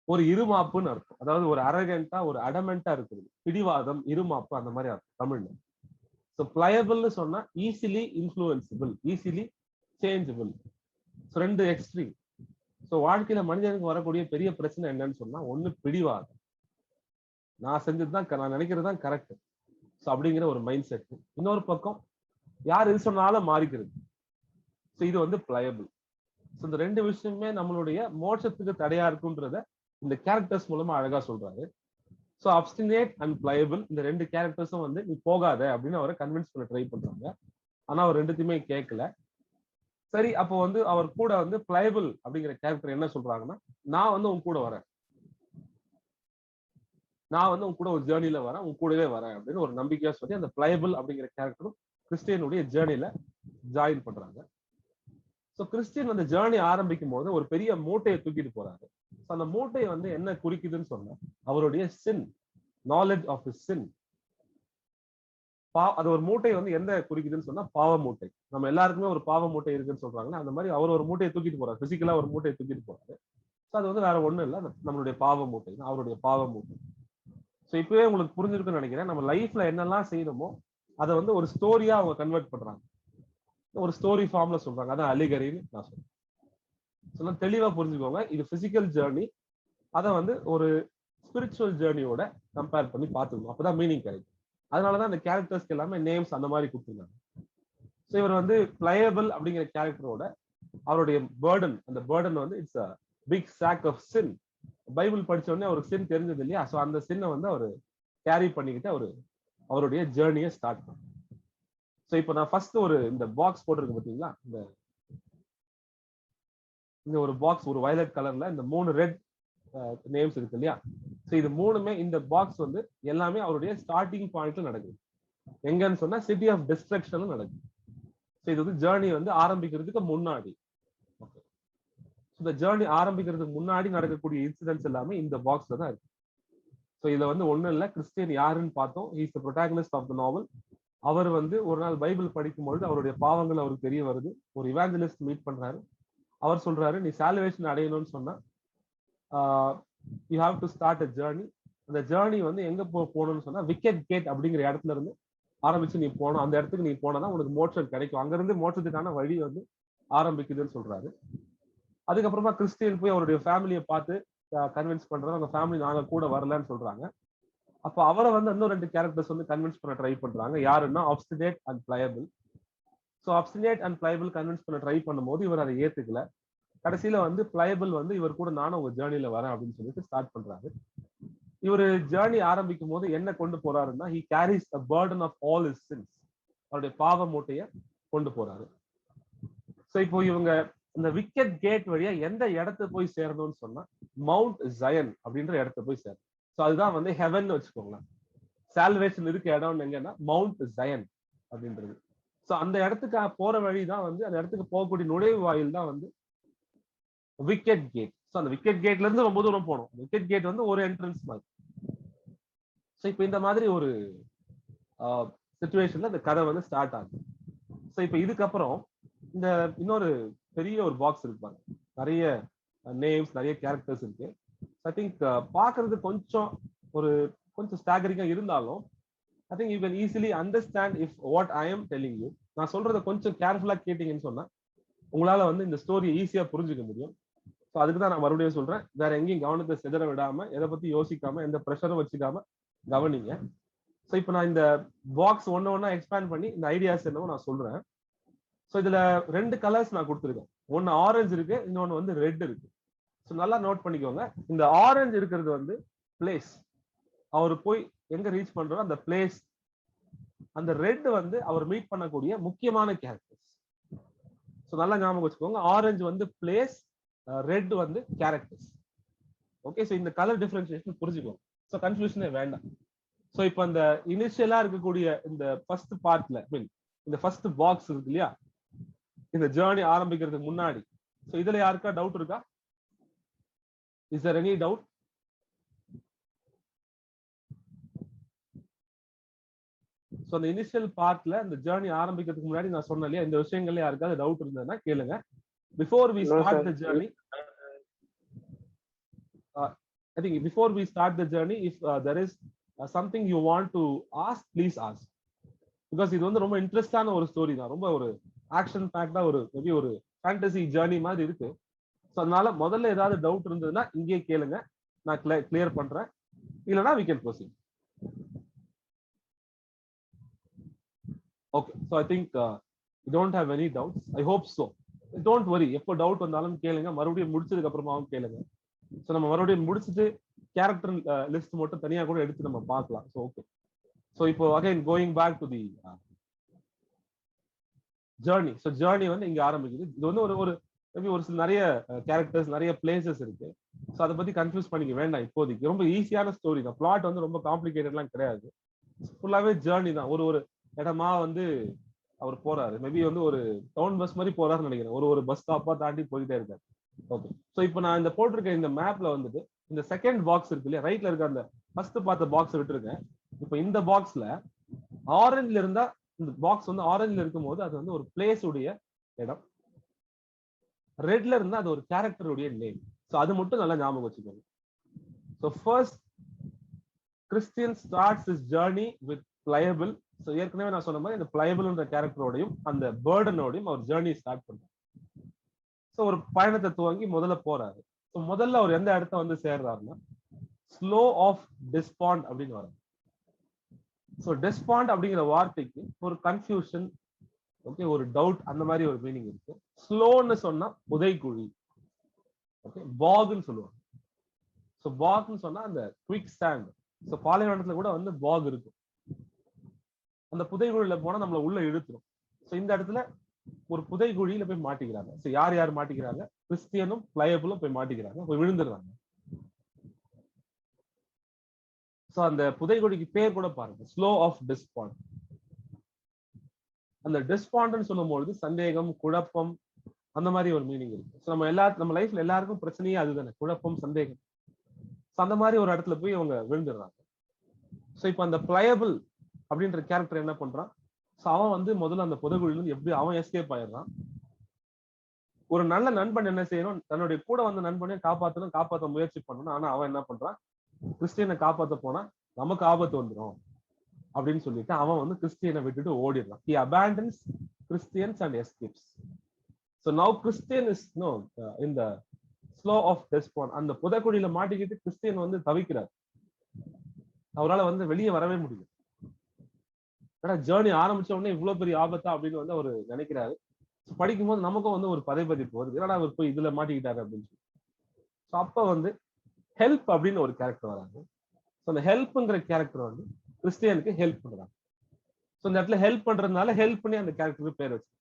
A: ஒரு இருமாப்புன்னு அர்த்தம், அதாவது ஒரு அரகண்டா ஒரு அடமெண்டா இருக்குது, பிடிவாதம், இருமாப்பு, அந்த மாதிரி அர்த்தம் தமிழ்ல. ஸோ பிளையபிள்னு சொன்னா easily influenceable, easily changeable. So 2 extreme. So வாழ்க்கையில மனிதனுக்கு வரக்கூடிய பெரிய பிரச்சனை என்னன்னு சொன்னா, ஒண்ணு பிடிவாதம், நான் செஞ்சதுதான் நான் நினைக்கிறது தான் கரெக்ட், ஸோ அப்படிங்கிற ஒரு மைண்ட் செட். இன்னொரு பக்கம் யார் எது சொன்னாலும் மாறிக்கிறது, ஸோ இது வந்து பிளையபிள். ஸோ இந்த 2 விஷயமே நம்மளுடைய மோட்சத்துக்கு தடையா இருக்குன்றத இந்த கேரக்டர்ஸ் மூலமா அழகா சொல்றாரு. ஸோ அப்ஸ்டினேட் அண்ட் பிளையபிள் இந்த 2 கேரக்டர்ஸும் வந்து நீ போகாத அப்படின்னு அவரை கன்வின்ஸ் பண்ண ட்ரை பண்றாங்க. ஆனா அவர் 2த்தையுமே கேட்கல. சரி, அப்போ வந்து அவர் கூட வந்து பிளையபிள் அப்படிங்கிற கேரக்டர் என்ன சொல்றாங்கன்னா, நான் வந்து உன் கூட வரேன், நான் வந்து உன் கூட ஒரு ஜேர்னில வரேன், உன் கூடவே வரேன் அப்படின்னு ஒரு நம்பிக்கையா சொல்லி அந்த பிளையபிள் அப்படிங்கிற கேரக்டரும் கிறிஸ்டியனுடைய ஜேர்னில ஜாயின் பண்றாங்க. ஸோ கிறிஸ்டியன் அந்த ஜேர்னி ஆரம்பிக்கும் போது ஒரு பெரிய மூட்டையை தூக்கிட்டு போறாரு. அந்த மூட்டையை வந்து என்ன குறிக்குதுன்னு சொன்னா அவருடைய சின், நாலேஜ் ஆஃப் ஹிஸ் சின். அது ஒரு மூட்டை வந்து எந்த குறிக்குதுன்னு சொன்னா பாவ மூட்டை. நம்ம எல்லாருக்குமே ஒரு பாவ மூட்டை இருக்குன்னு சொல்றாங்கன்னா அந்த மாதிரி அவர் ஒரு மூட்டையை தூக்கிட்டு போறாரு, பிசிக்கலா ஒரு மூட்டையை தூக்கிட்டு போறாரு. ஸோ அது வந்து வேற ஒண்ணும் இல்லை, நம்மளுடைய பாவ மூட்டை, அவருடைய பாவ மூட்டை. ஸோ இப்பவே உங்களுக்கு புரிஞ்சிருக்குன்னு நினைக்கிறேன். நம்ம லைஃப்ல என்னெல்லாம் செய்யணுமோ அதை வந்து ஒரு ஸ்டோரியா அவங்க கன்வெர்ட் பண்றாங்க, ஒரு ஸ்டோரி ஃபார்ம்ல சொல்றாங்க, அதான் அலிகரின்னு நான் சொல்றேன். சொன்னா தெளிவா புரிஞ்சுக்கோங்க, இது பிசிக்கல் ஜேர்னி, அதை வந்து ஒரு ஸ்பிரிச்சுவல் ஜேர்னியோட கம்பேர் பண்ணி பார்த்துக்கணும், அப்பதான் மீனிங் கிடைக்கும். அதனாலதான் அந்த கேரக்டர்ஸ்க்கு எல்லாமே நேம்ஸ் அந்த மாதிரி கொடுத்துருந்தாங்க. ஸோ இவர் வந்து பிளையபிள் அப்படிங்கிற கேரக்டரோட அவருடைய பேர்டன், அந்த பேர்டன் வந்து it's a big sack of sin. Bible படிச்ச உடனே அவருக்கு சின் தெரிஞ்சது இல்லையா, ஸோ அந்த சின்னை வந்து அவர் கேரி பண்ணிக்கிட்டு அவருடைய ஜேர்னியை ஸ்டார்ட் பண்ணார். ஸோ இப்போ நான் ஃபர்ஸ்ட் ஒரு இந்த பாக்ஸ் போட்டிருக்கு பார்த்தீங்களா, இந்த இங்க ஒரு பாக்ஸ் ஒரு வயலட் கலர்ல இந்த 3 ரெட் நேம்ஸ் இருக்கு இல்லையா? சோ இது மூணுமே இந்த பாக்ஸ் வந்து எல்லாமே அவருடைய ஸ்டார்டிங் பாயிண்ட்ல நடக்குது. எங்கன்னு சொன்னா சிட்டி ஆஃப் டிஸ்ட்ரக்ஷன்ல நடக்குது. சோ இது வந்து ஜேர்னி வந்து ஆரம்பிக்கிறதுக்கு முன்னாடி. ஓகே. இந்த ஜேர்னி ஆரம்பிக்கிறதுக்கு முன்னாடி நடக்கக்கூடிய இன்சிடென்ட்ஸ் எல்லாமே இந்த பாக்ஸ்ல தான் இருக்கு. சோ இதுல வந்து ஒண்ணும் இல்ல, கிறிஸ்டியன் யாருன்னு பார்த்தோம். He is the protagonist of the novel. அவர் வந்து ஒரு நாள் பைபிள் படிக்கும்பொழுது அவருடைய பாவங்கள் அவருக்கு தெரிய வருது. ஒரு இவாஞ்சலிஸ்ட் மீட் பண்றாரு. அவர் சொல்றாரு, நீ சால்வேஷன் அடையணும்னு சொன்னா you have to start a journey. அந்த ஜேர்னி வந்து எங்க போகணும்னு சொன்னா விக்கெட் கேட் அப்படிங்கிற இடத்துல இருந்து ஆரம்பிச்சு நீ போகணும். அந்த இடத்துக்கு நீ போனா உனக்கு மோட்சம் கிடைக்கும். அங்க இருந்து மோட்சத்துக்கான வழி வந்து ஆரம்பிக்குதுன்னு சொல்றாரு. அதுக்கப்புறமா கிறிஸ்டியன் போய் அவருடைய ஃபேமிலியை பார்த்து கன்வின்ஸ் பண்றாரு. அவங்க ஃபேமிலி நாங்க கூட வரலன்னு சொல்றாங்க. அப்ப அவரை வந்து இன்னும் 2 கேரக்டர்ஸ் வந்து கன்வின்ஸ் பண்ண ட்ரை பண்றாங்க. யாருன்னா ஆப்ஸ்டினேட் அண்ட் பிளையபிள். ஸோ ஆப்ஸ்டினேட் அண்ட் பிளையபிள் கன்வின்ஸ் பண்ண ட்ரை பண்ணும்போது இவர் அதை ஏத்துக்கல. கடைசியில வந்து பிளையபிள் வந்து இவர் கூட நானும் உங்க ஜேர்னில வரேன் அப்படின்னு சொல்லிட்டு ஸ்டார்ட் பண்றாரு. இவர் ஜேர்னி ஆரம்பிக்கும் போது என்ன கொண்டு போறாருன்னா he carries a burden of all his sins. அவருடைய பாவ மூட்டையை கொண்டு போறாரு. ஸோ இப்போ இவங்க இந்த விக்கெட் கேட் வழியா எந்த இடத்த போய் சேரணும்னு சொன்னா மவுண்ட் ஜயன் அப்படின்ற இடத்த போய் சேரணும். ஸோ அதுதான் வந்து ஹெவன் வச்சுக்கோங்களேன். சால்வேஷன் இருக்க இடம் எங்கன்னா மவுண்ட் ஜயன் அப்படின்றது. ஸோ அந்த இடத்துக்கு போற வழி தான் வந்து அந்த இடத்துக்கு போகக்கூடிய நுழைவு வாயில் தான் வந்து விக்கெட் கேட். ஸோ அந்த விக்கெட் கேட்ல இருந்து ரொம்ப தூரம் போகணும். விக்கெட் கேட் வந்து ஒரு என்ட்ரன்ஸ் மாதிரி. ஸோ இப்போ இந்த மாதிரி ஒரு சிச்சுவேஷன்ல இந்த கதை வந்து ஸ்டார்ட் ஆகுது. ஸோ இப்போ இதுக்கப்புறம் இந்த இன்னொரு பெரிய ஒரு பாக்ஸ் இருப்பாங்க, நிறைய நேம்ஸ் நிறைய கேரக்டர்ஸ் இருக்கு. ஐ திங்க் பாக்குறது கொஞ்சம் ஸ்டாகரிங்கா இருந்தாலும் ஐ think you can easily understand if what I am telling you. நான் சொல்றதை கொஞ்சம் கேர்ஃபுல்லா கேட்டீங்கன்னு சொன்னா உங்களால வந்து இந்த ஸ்டோரியை ஈஸியா புரிஞ்சுக்க முடியும். ஸோ அதுக்கு தான் நான் மறுபடியும் சொல்றேன், வேற எங்கேயும் கவனத்தை சிதற விடாம, எதை பத்தி யோசிக்காம, எந்த ப்ரெஷரும் வச்சுக்காம கவனிங்க. ஸோ இப்போ நான் இந்த பாக்ஸ் ஒன்னா எக்ஸ்பேண்ட் பண்ணி இந்த ஐடியாஸ் என்னவோ நான் சொல்றேன். ஸோ இதுல 2 கலர்ஸ் நான் கொடுத்துருக்கேன். ஒன்னு ஆரஞ்சு இருக்கு, இன்னொன்னு வந்து ரெட் இருக்கு. ஸோ நல்லா நோட் பண்ணிக்கோங்க. இந்த ஆரஞ்சு இருக்கிறது வந்து பிளேஸ், அவர் போய் எங்க ரீச் பண்றாரோ அந்த பிளேஸ். அந்த ரெட் வந்து அவர் மீட் பண்ணக்கூடிய முக்கியமான கேரக்டர்ஸ். ஸோ நல்லா ஞாபகம் வச்சுக்கோங்க, ஆரஞ்சு வந்து பிளேஸ், ரெட் வந்து கேரக்டர்ஸ். ஓகே, ஸோ இந்த கலர் டிஃபரன்சியேஷன் புரிஞ்சுக்கோங்க. ஸோ கன்ஃபியூஷனே வேண்டாம். ஸோ இப்போ இந்த இனிஷியலா இருக்கக்கூடிய இந்த ஃபர்ஸ்ட் பார்ட்ல மீன் இந்த ஃபர்ஸ்ட் பாக்ஸ் இருக்கு இல்லையா, இந்த ஜேர்னி ஆரம்பிக்கிறதுக்கு முன்னாடி. ஸோ இதுல யாருக்கா டவுட் இருக்கா? Is there any doubt? So அந்த இனிஷியல் பார்ட்ல இந்த ஜேர்னி ஆரம்பிக்கிறதுக்கு முன்னாடி நான் சொன்னேன் இல்லையா, இந்த விஷயங்கள்ல யாருக்காவது டவுட் இருந்ததுன்னா கேளுங்க. Before we start the journey, I think before we start the journey, if there is something you want to ask, please ask. Because இது வந்து ரொம்ப இன்ட்ரெஸ்டான ஒரு ஸ்டோரி தான், ரொம்ப ஒரு ஆக்ஷன் பேக்டா ஒரு மேபி ஒரு ஃபேண்டசி ஜேர்னி மாதிரி இருக்கு. ஸோ அதனால முதல்ல ஏதாவது டவுட் இருந்ததுன்னா இங்கே கேளுங்க, நான் கிளியர் பண்றேன். இல்லைன்னா we can proceed. Okay, so I think you don't have any doubts. I hope so. Don't worry, எப்போ டவுட் வந்தாலும் கேளுங்க, மறுபடியும் முடிச்சதுக்கு அப்புறமாவும் கேளுங்க. ஸோ நம்ம மறுபடியும் முடிச்சுட்டு கேரக்டர் லிஸ்ட் மட்டும் தனியா கூட எடுத்து நம்ம பார்க்கலாம். ஸோ ஓகே, ஸோ இப்போ again going back to the journey. So journey வந்து இங்க ஆரம்பிக்குது. இது வந்து ஒரு மேபி ஒரு சில நிறைய கேரக்டர்ஸ் நிறைய பிளேசஸ் இருக்கு. ஸோ அதை பத்தி கன்ஃபியூஸ் பண்ணிக்க வேண்டாம் இப்போதைக்கு. ரொம்ப ஈஸியான ஸ்டோரி தான், பிளாட் வந்து ரொம்ப காம்ப்ளிகேட்டட்லாம் கிடையாது. ஃபுல்லாவே ஜேர்னி தான். ஒரு இடமா வந்து அவர் போறாரு. மேபி வந்து ஒரு டவுன் பஸ் மாதிரி போறாருன்னு நினைக்கிறேன். ஒரு பஸ் ஸ்டாப்பா தாண்டி போயிட்டே இருக்காரு. ஓகே, ஸோ இப்போ நான் இந்த போட்டிருக்க இந்த மேப்ல வந்துட்டு இந்த செகண்ட் பாக்ஸ் இருக்கு இல்லையா, ரைட்ல இருக்க அந்த ஃபர்ஸ்ட் பார்த்த பாக்ஸ் விட்டுருக்கேன். இப்போ இந்த பாக்ஸ்ல ஆரஞ்சுல இருந்தா, இந்த பாக்ஸ் வந்து ஆரஞ்சுல இருக்கும் போது அது வந்து ஒரு பிளேஸ் உடைய இடம், ரெட்ல இருந்தா அது ஒரு கேரக்டருடைய நேம். ஸோ அது மட்டும் நல்லா ஞாபகம் வச்சுக்கோங்க. So first Christian starts his journey with Pliable. So ஏற்கனவே நான் சொன்ன மாதிரி இந்த பிளையபிள்ன்ற கேரக்டரோடையும் அந்த பேர்டனோடையும் அவர் ஜேர்னி ஸ்டார்ட் பண்றாரு. ஸோ ஒரு பயணத்தை துவங்கி முதல்ல போறாரு. ஸோ முதல்ல அவர் எந்த இடத்த வந்து சேர்றாருன்னா ஸ்லோ ஆஃப் டெஸ்பாண்ட் அப்படின்னு வரும். ஸோ டெஸ்பாண்ட் அப்படிங்கிற வார்த்தைக்கு ஒரு கன்ஃபியூஷன், ஓகே, ஒரு டவுட், அந்த மாதிரி ஒரு மீனிங் இருக்கு. ஸ்லோன்னு சொன்னா புதைக்குழி, ஓகே, பாக்னு சொல்லுவாங்க. ஸோ பாக்னு சொன்னா அந்த குவிக் ஸ்டாண்ட். ஸோ பாலைவனத்துல கூட வந்து பாக் இருக்கும். அந்த புதைகுழியில போனா நம்மள உள்ள இழுத்துரும். ஸோ இந்த இடத்துல ஒரு புதைகுழியில போய் மாட்டிக்கிறாங்க. சோ யார் யார் மாட்டிக்கிறாங்க? கிறிஸ்டியனும் பிளையபிளும் போய் மாட்டிக்கிறாங்க, போய் விழுந்துடுறாங்க. சோ அந்த புதைகுழிக்கு பேர் கூட பாருங்க, ஸ்லோ ஆஃப் டிஸ்பாண்ட். அந்த டிஸ்பாண்ட்னு சொல்லும்போது சந்தேகம், குழப்பம், அந்த மாதிரி ஒரு மீனிங் இருக்கு. சோ நம்ம லைஃப்ல எல்லாருக்கும் பிரச்சனையே அதுதானே, குழப்பம், சந்தேகம். அந்த மாதிரி ஒரு இடத்துல போய் அவங்க விழுந்துடுறாங்க. சோ இப்ப அந்த பிளையபிள் அப்படின்ற கேரக்டர் என்ன பண்றான்? சோ அவன் வந்து முதல்ல அந்த புதைகுழியில இருந்து எப்படி அவன் எஸ்கேப் ஆயிடுறான். ஒரு நல்ல நண்பன் என்ன செய்யணும், தன்னுடைய கூட வந்த நண்பனையும் காப்பாத்த முயற்சி பண்ணணும். ஆனா அவன் என்ன பண்றான், கிறிஸ்டியனை காப்பாத்த போனா நமக்கு ஆபத்து வந்துடும் அப்படின்னு சொல்லிட்டு அவன் வந்து கிறிஸ்டியனை விட்டுட்டு ஓடிடுறான். He abandons Christians and escapes. So now Christian is in the slow of despair. அந்த புதைக்குழியில மாட்டிக்கிட்டு கிறிஸ்டியன் வந்து தவிக்கிறார். அவரால் வந்து வெளியே வரவே முடியும். ஏன்னா ஜேர்னி ஆரம்பிச்ச உடனே இவ்வளவு பெரிய ஆபத்தா அப்படின்னு வந்து அவர் நினைக்கிறாரு. படிக்கும்போது நமக்கும் வந்து ஒரு பதைப்பதிப்பு வருது, ஏன்னா அவர் போய் இதுல மாட்டிக்கிட்டாரு அப்படின்னு சொல்லி. அப்ப வந்து ஹெல்ப் அப்படின்னு ஒரு கேரக்டர் வராங்க. அந்த ஹெல்ப்ங்கிற கேரக்டர் வந்து கிறிஸ்டியனுக்கு ஹெல்ப் பண்றாங்க. இந்த இடத்துல ஹெல்ப் பண்றதுனால ஹெல்ப் பண்ணி அந்த கேரக்டருக்கு பேர் வச்சு.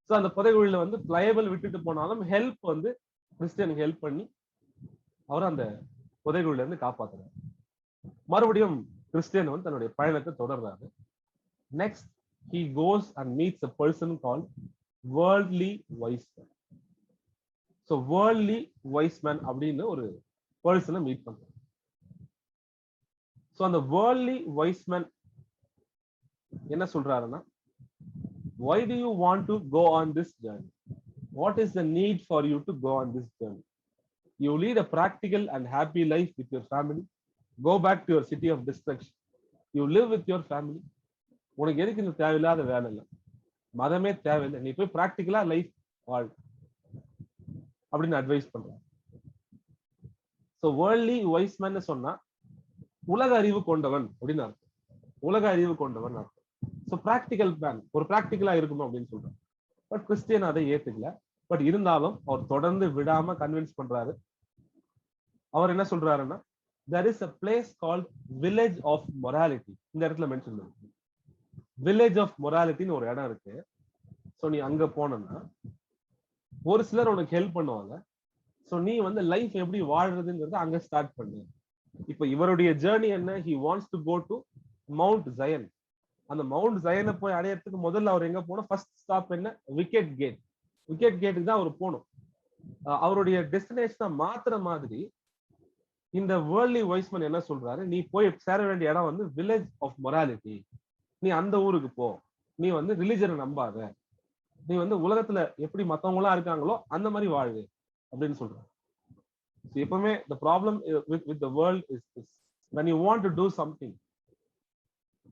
A: அந்த புதைகுழியில வந்து பிளையபிள் விட்டுட்டு போனாலும் ஹெல்ப் வந்து கிறிஸ்டியனுக்கு ஹெல்ப் பண்ணி அவர் அந்த புதைகுழியில இருந்து காப்பாத்துறாரு. மறுபடியும் கிறிஸ்டியன் வந்து தன்னுடைய பயணத்தை தொடர்றாரு. Next he goes and meets a person called worldly wise man. So worldly wise man அப்படின்னு ஒரு பர்சனை மீட் பண்றாரு. So அந்த worldly wise man என்ன சொல்றாருன்னா, why do you want to go on this journey? What is the need for you to go on this journey? You lead a practical and happy life with your family. Go back to your city of destruction. You live with your family. உனக்கு எதுக்கு இந்த தேவையில்லாத வேலை இல்லை, மதமே தேவையில்லை, நீ போய் பிராக்டிக்கலா லைஃப் வாழ் அப்படின்னு அட்வைஸ் பண்றாங்க. சோ வேர்ல்ட்லி வைஸ் மேன் சொன்னா உலக அறிவு கொண்டவன் அப்படின்னு அர்த்தம். உலக அறிவு கொண்டவன் அர்த்தம். சோ பிராக்டிக்கல் பிளான், ஒரு பிராக்டிக்கலா இருக்கணும் அப்படின்னு சொல்றாங்க. பட் கிறிஸ்டியன் அதை ஏத்துக்கல. பட் இருந்தாலும் அவர் தொடர்ந்து விடாம கன்வின்ஸ் பண்றாரு. அவர் என்ன சொல்றாருன்னா, there is a place called village of morality. இந்த இடத்துல மென்ஷன் பண்ணுங்க, village of morality ன்னு ஒரு இடம் இருக்கு. சோ நீ அங்க போனன்னா ஒரு சிலர் உனக்கு ஹெல்ப் பண்ணுவாங்க. சோ நீ வந்து லைஃப் எப்படி வாழ்றதுங்கிறத அங்க ஸ்டார்ட் பண்ணு. இப்ப இவருடைய ஜேர்னி என்ன, he wants to go to Mount Zion. அந்த மவுண்ட் ஜயனை போய் அடையறதுக்கு முதல்ல அவர் எங்க போனோம், ஃபர்ஸ்ட் ஸ்டாப் என்ன, விக்கெட் கேட். விக்கெட் கேட்டுக்கு தான் அவர் போகணும். அவருடைய டெஸ்டினேஷனை மாத்துற மாதிரி இந்த வேர்ல்ட்லி வைஸ்மன் என்ன சொல்றாரு, நீ போய் சேர வேண்டிய இடம் வந்து வில்லேஜ் ஆஃப் மொராலிட்டி. நீ அந்த ஊருக்கு போ, நீ வந்து ரிலிஜனை நம்பாத, நீ வந்து உலகத்துல எப்படி மத்தவங்க எல்லாம் இருக்காங்களோ அந்த மாதிரி வாழ்வு அப்படின்னு சொல்றாரு. எப்பவுமே the problem with the world is this: when you want to do something,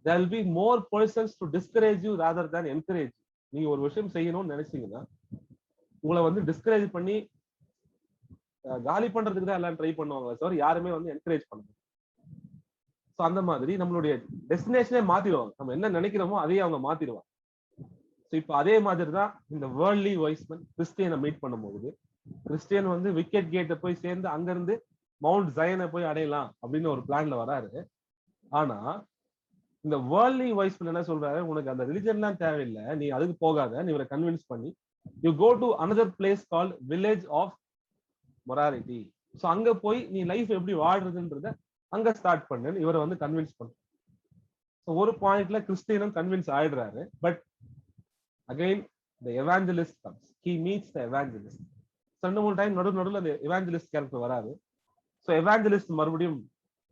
A: there will be more persons to discourage you rather than encourage you. நீங்க ஒரு விஷயம் செய்யணும்னு நினைச்சீங்கன்னா உங்களை வந்து டிஸ்கரேஜ் பண்ணி காலி பண்றதுக்கு தான் எல்லாம் ட்ரை பண்ணுவாங்க, தவிர யாருமே வந்து என்கரேஜ் பண்ணுங்க. சோ அந்த மாதிரி நம்மளுடைய டெஸ்டினேஷனே மாத்திடுவாங்க. நம்ம என்ன நினைக்கிறோமோ அதையே அவங்க மாத்திடுவாங்க. சோ இப்ப அதே மாதிரி தான் இந்த வேர்ல்ட்லி வைஸ்மன் கிறிஸ்டியனை மீட் பண்ணும்போது, கிறிஸ்டியன் வந்து விக்கெட் கேட்டை போய் சேர்ந்து அங்க இருந்து மவுண்ட் ஜயனை போய் அடையலாம் அப்படின்னு ஒரு பிளான்ல வராரு. ஆனா இந்த வேர்ல்ட்லி வைஸ்மன் என்ன சொல்றாரு, உனக்கு அந்த ரிலிஜன்லாம் தேவையில்லை, நீ அதுக்கு போகாத, நீ இவரை கன்வின்ஸ் பண்ணி you go to another place called village of morality. So அங்க போய் நீ லைஃப் எப்படி வாழ்றதுன்றத அங்க ஸ்டார்ட் பண்ணுன்னு இவரை வந்து கன்வின்ஸ் பண்ற. ஒரு பாயிண்ட்ல கிறிஸ்டியனும் கன்வின்ஸ் ஆயிடுறாரு. But again the evangelist comes. He meets the evangelist. 2-3 time நடுவுல அந்த evangelist கேரக்டர் வராரு. சோ evangelist மறுபடியும்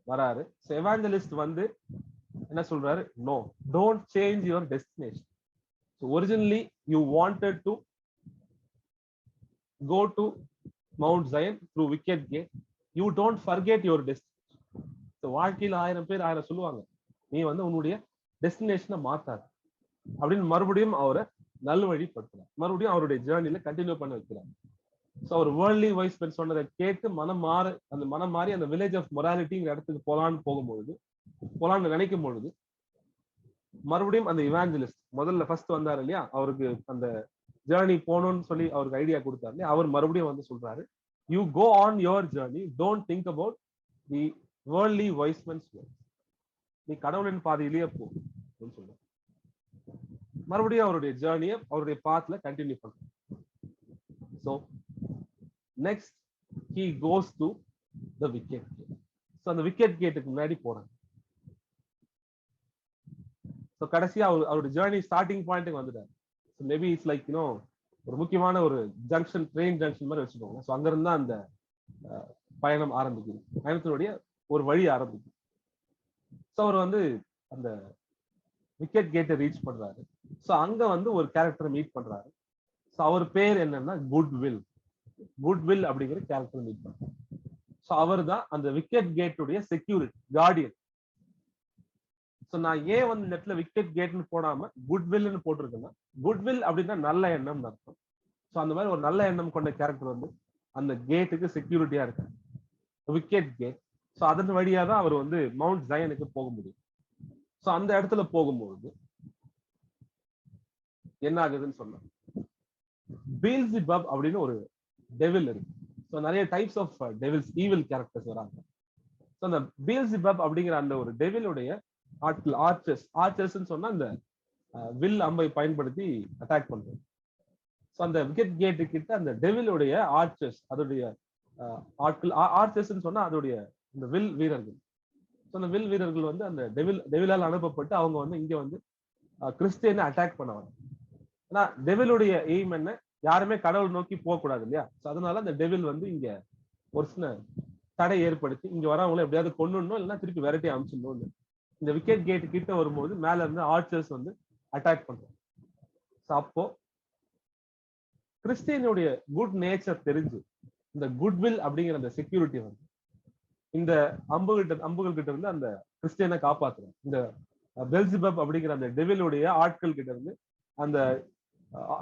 A: வராரு. சோ evangelist வந்து என்ன சொல்றாரு, no, don't change your destination. So originally you wanted to go to Mount Zion through wicket gate. You don't forget your destination. So வாழ்க்கையில 1000 பேர் 1000 சொல்லுவாங்க, நீ வந்து உன்னுடைய டெஸ்டினேஷனை மாத்தாத அப்படின்னு மறுபடியும் அவரை நல்வழிப்படுத்துறார். மறுபடியும் அவருடைய ஜேர்னில கண்டினியூ பண்ண வைக்கிறார். சோ அவர் வேர்ல்ட்லி வைஸ் மேன் சொன்னதை கேட்டு மனம் மாறி அந்த வில்லேஜ் ஆஃப் மொராலிட்டிங்கிற இடத்துக்கு போலான்னு நினைக்கும் பொழுது மறுபடியும் அந்த இவாஞ்சலிஸ்ட் முதல்ல ஃபர்ஸ்ட் வந்தாரு இல்லையா, அவருக்கு அந்த ஜேர்னி போகணும்னு சொல்லி அவருக்கு ஐடியா கொடுத்தாரு இல்லையா, அவர் மறுபடியும் வந்து சொல்றாரு, you go on your journey, don't think about the worldly wise man's words. நீ கடவுளின் பாதையிலேயே போ அப்படின்னு சொல்றாரு. மறுபடியும் அவருடைய ஜேர்னியை அவருடைய பாத்ல கண்டினியூ பண்றாரு. So next he goes to the wicket gate. So அந்த விக்கெட் கேட்டுக்கு முன்னாடி போறாங்க. ஸோ கடைசியா அவருடைய ஜேர்னி ஸ்டார்டிங் பாயிண்ட்டுக்கு வந்துட்டாரு. மேபி இட்ஸ் லைக் ஒரு முக்கியமான ஒரு ஜங்ஷன், ட்ரெயின் ஜங்ஷன் மாதிரி வச்சுக்கோங்க. ஸோ அங்கிருந்து தான் அந்த பயணம் ஆரம்பிக்குது, பயணத்தினுடைய ஒரு வழி ஆரம்பிக்குது. ஸோ அவர் வந்து அந்த விக்கெட் கேட்டை ரீச் பண்றாரு. ஸோ அங்க வந்து ஒரு கேரக்டர் மீட் பண்றாரு. ஸோ அவர் பேர் என்னன்னா குட்வில். குட்வில் அப்படிங்கிற கேரக்டர் மீட் பண்றாரு. ஸோ அவர் தான் அந்த விக்கெட் கேட்டுடைய செக்யூரிட்டி கார்டியன். ஸோ நான் ஏன் வந்து இந்த இடத்துல விக்கெட் கேட்னு போடாம குட்வில்னு போட்டிருக்கேன்னா, குட்வில் அப்படின்னா நல்ல எண்ணம்னு அர்த்தம். ஸோ அந்த மாதிரி ஒரு நல்ல எண்ணம் கொண்ட கேரக்டர் வந்து அந்த கேட்டுக்கு செக்யூரிட்டியா இருக்காரு, விக்கெட் கேட். ஸோ அதன் வழியா தான் அவர் வந்து மவுண்ட் ஜயனுக்கு போக முடியும். ஸோ அந்த இடத்துல போகும்போது என்ன ஆகுதுன்னு சொன்னா, பீல்ஸிபப் அப்படின்னு ஒரு டெவில் இருக்கு. ஸோ நிறைய types of devils, evil characters வராங்க. ஸோ அந்த பீல்ஸிபப் அப்படிங்கிற அந்த ஒரு டெவிலுடைய ஆட்கள், ஆர்ச்சர்ஸ் சொன்னா அந்த வில் அம்பை பயன்படுத்தி அட்டாக் பண்றது. ஸோ அந்த விக்கெட் கேட்டு கிட்ட அந்த டெவிலுடைய ஆர்ச்சர்ஸ், அதோடைய ஆட்கள், ஆர்ச்சர்ஸ் சொன்னா அதோடைய இந்த வில் வீரர்கள். ஸோ அந்த வில் வீரர்கள் வந்து அந்த டெவிலால் அனுப்பப்பட்டு அவங்க வந்து இங்க வந்து கிறிஸ்டியனை அட்டாக் பண்ணுவாங்க. ஆனா டெவிலுடைய எய்ம் என்ன, யாருமே கடவுள் நோக்கி போக கூடாது இல்லையா? ஸோ அதனால அந்த டெவில் வந்து இங்க ஒரு சின்ன தடை ஏற்படுத்தி இங்க வரவங்களை எப்படியாவது கொண்டுடணும், இல்லைன்னா திருப்பி வெரைட்டி அனுப்பிச்சிடணும். இந்த விக்கெட் கேட் கிட்ட வரும்போது மேல இருந்து ஆர்ச்சர்ஸ் வந்து அட்டாக் பண்றாங்க. அப்போ கிறிஸ்டியனுடைய குட் நேச்சர் தெரிஞ்சு இந்த குட்வில் அப்படிங்கிற அந்த செக்யூரிட்டி வந்து இந்த அம்புகள் கிட்ட இருந்து அந்த கிறிஸ்டியனை காப்பாத்துறாங்க. இந்த பெல்சிபப் அப்படிங்கிற அந்த டெவிலுடைய ஆட்கள் கிட்ட இருந்து அந்த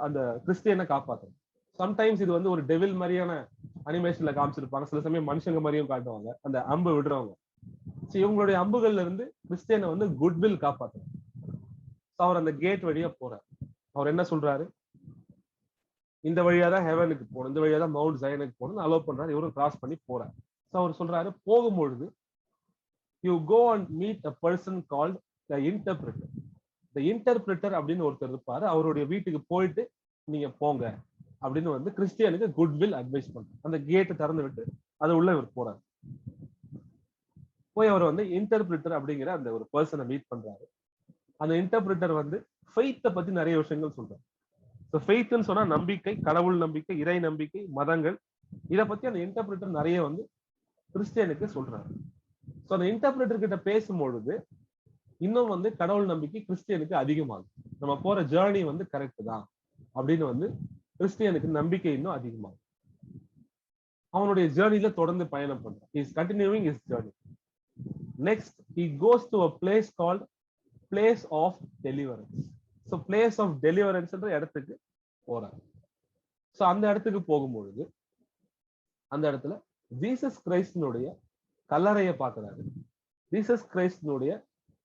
A: அந்த கிறிஸ்டியனை காப்பாத்துறாங்க. சம்டைம்ஸ் இது வந்து ஒரு டெவில் மாதிரியான அனிமேஷன்ல காமிச்சிருப்பாங்க, சில சமயம் மனுஷங்க மாதிரியும் காட்டுவாங்க அந்த அம்பு விடுறவங்க. இவங்களுடைய அம்புகள்ல இருந்து கிறிஸ்டியனை வந்து குட்வில் காப்பாத்துறாரு. அவர் அந்த கேட் வழியா போறாரு. அவர் என்ன சொல்றாரு, இந்த வழியா தான் ஹெவனுக்கு போகணும், இந்த வழியா தான் மவுண்ட் ஜயனுக்கு போகணும்னு அலோவ் பண்றாரு. இவரும் கிராஸ் பண்ணி போறாரு. அவர் சொல்றாரு, போகும்பொழுது you go and meet a person called the interpreter. The interpreter அப்படின்னு ஒருத்தர் இருப்பாரு, அவருடைய வீட்டுக்கு போயிட்டு நீங்க போங்க அப்படின்னு வந்து கிறிஸ்டியனுக்கு குட்வில் அட்வைஸ் பண்றாரு. அந்த கேட்டு திறந்து விட்டு அது உள்ள இவர் போறாரு. போய் அவர் வந்து இன்டர்பிரிட்டர் அப்படிங்கிற அந்த ஒரு பர்சனை மீட் பண்றாரு. அந்த இன்டர்பிரிட்டர் வந்து ஃபெய்த்தை பத்தி நிறைய விஷயங்கள் சொல்றாரு. ஃபெய்த்னு சொன்னா நம்பிக்கை, கடவுள் நம்பிக்கை, இறை நம்பிக்கை, மதங்கள், இதை பத்தி அந்த இன்டர்பிரிட்டர் நிறைய வந்து கிறிஸ்டியனுக்கு சொல்றாரு. ஸோ அந்த இன்டர்பிரிட்டர் கிட்ட பேசும்பொழுது இன்னும் வந்து கடவுள் நம்பிக்கை கிறிஸ்டியனுக்கு அதிகமாகும். நம்ம போற ஜேர்னி வந்து கரெக்ட் தான் அப்படின்னு வந்து கிறிஸ்டியனுக்கு நம்பிக்கை இன்னும் அதிகமாகும். அவனுடைய ஜேர்னில தொடர்ந்து பயணம் பண்றான். He is continuing his journey. Next, he goes to a place called place of deliverance. So place of deliverance என்ற இடத்துக்கு போறார். சோ அந்த இடத்துக்கு போகும்பொழுது அந்த இடத்துல ஜீசஸ் கிரைஸ்டினுடைய கல்லறையை பார்க்கிறாரு. ஜீசஸ் கிரைஸ்டினுடைய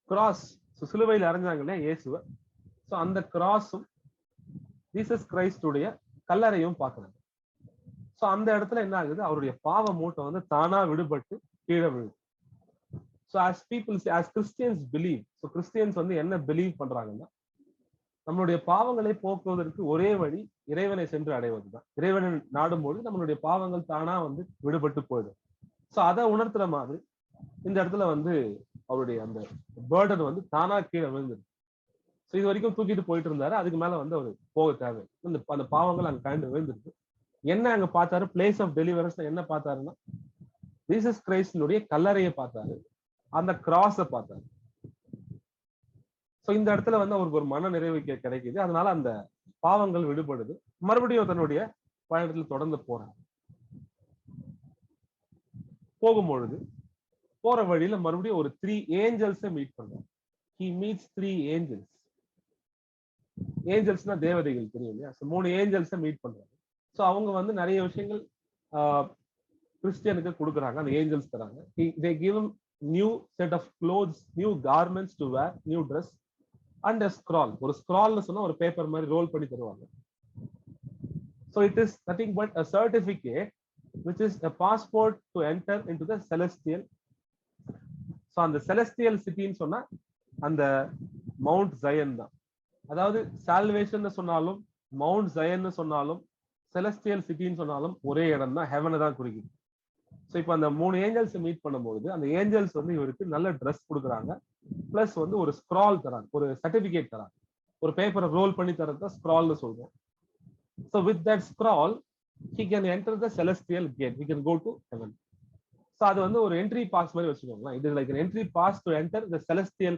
A: கிராஸ், சிலுவையில் அறைஞ்சாங்க இல்லையா இயேசுவை, சோ அந்த கிராஸும் ஜீசஸ் கிரைஸ்டுடைய கல்லறையும் பார்க்கிறாரு. சோ அந்த இடத்துல என்ன ஆகுது, அவருடைய பாவ மூட்டை வந்து தானா விடுபட்டு கீழே விழுது. So as people say, as Christians believe, so Christians வந்து என்ன பிலீவ் பண்றாங்கன்னா, நம்மளுடைய பாவங்களை போக்குவதற்கு ஒரே வழி இறைவனை சென்று அடைவதுதான். இறைவனை நாடும்போது நம்மளுடைய பாவங்கள் தானா வந்து விடுபட்டு போயிடும். சோ அதை உணர்த்துற மாதிரி இந்த இடத்துல வந்து அவருடைய அந்த பேர்டன் வந்து தானா கீழே விழுந்துரு. ஸோ இது வரைக்கும் தூக்கிட்டு போயிட்டு இருந்தாரு, அதுக்கு மேல வந்து அவர் போக தேவை. அந்த பாவங்கள் அங்க கண்டு விழுந்துருக்கு. என்ன அங்க பார்த்தாரு, பிளேஸ் ஆஃப் டெலிவரன்ஸ் என்ன பார்த்தாருன்னா, ஜீசஸ் கிரைஸ்டினுடைய கல்லறையை பார்த்தாரு, அந்த கிராஸை பார்த்தாரு. சோ இந்த இடத்துல வந்து அவருக்கு ஒரு மன நிறைவு கிடைக்குது. அதனால அந்த பாவங்கள் விடுபடுது. மறுபடியும் தன்னுடைய பயணத்தில் தொடர்ந்து போறாரு. போகும்பொழுது போற வழியில மறுபடியும் ஒரு 3 ஏஞ்சல்ஸை மீட் பண்றாரு. He meets 3 angels. ஏஞ்சல்ஸ்னா தேவதைகள் தெரியும் இல்லையா? 3 ஏஞ்சல்ஸை மீட் பண்றாரு. சோ அவங்க வந்து நிறைய விஷயங்கள் கிறிஸ்டியனுக்கு கொடுக்குறாங்க, அந்த ஏஞ்சல்ஸ் தராங்க. They give him new set of clothes, new garments to wear, new dress and a scroll. ஒரு ஸ்க்ரால்னு சொன்னா ஒரு பேப்பர் மாதிரி ரோல் பண்ணி தருவாங்க. So it is nothing but a certificate which is a passport to enter into the celestial. So அந்த celestial city ன்னு சொன்னா அந்த மவுண்ட் ஜயன் தான். அதாவது சால்வேஷன் சொன்னாலும், மவுண்ட் ஜயன் சொன்னாலும், செலஸ்டியல் சிட்டின்னு சொன்னாலும் ஒரே இடம் தான், ஹெவனை தான் குறிக்குது. ஸோ இப்போ அந்த 3 ஏஞ்சல்ஸ் மீட் பண்ணும்போது அந்த ஏஞ்சல்ஸ் வந்து இவருக்கு நல்ல ட்ரெஸ் கொடுக்குறாங்க, பிளஸ் வந்து ஒரு ஸ்க்ரால் தராங்க, ஒரு சர்டிபிகேட் தராங்க, ஒரு பேப்பரை ரோல் பண்ணி தரதான் ஸ்க்ரால்னு சொல்றோம். So with that scroll he can enter the celestial gate, he can go to heaven. So அது வந்து ஒரு என்ட்ரி பாஸ் மாதிரி வச்சுக்கோங்களேன். It is like an entry pass to enter the celestial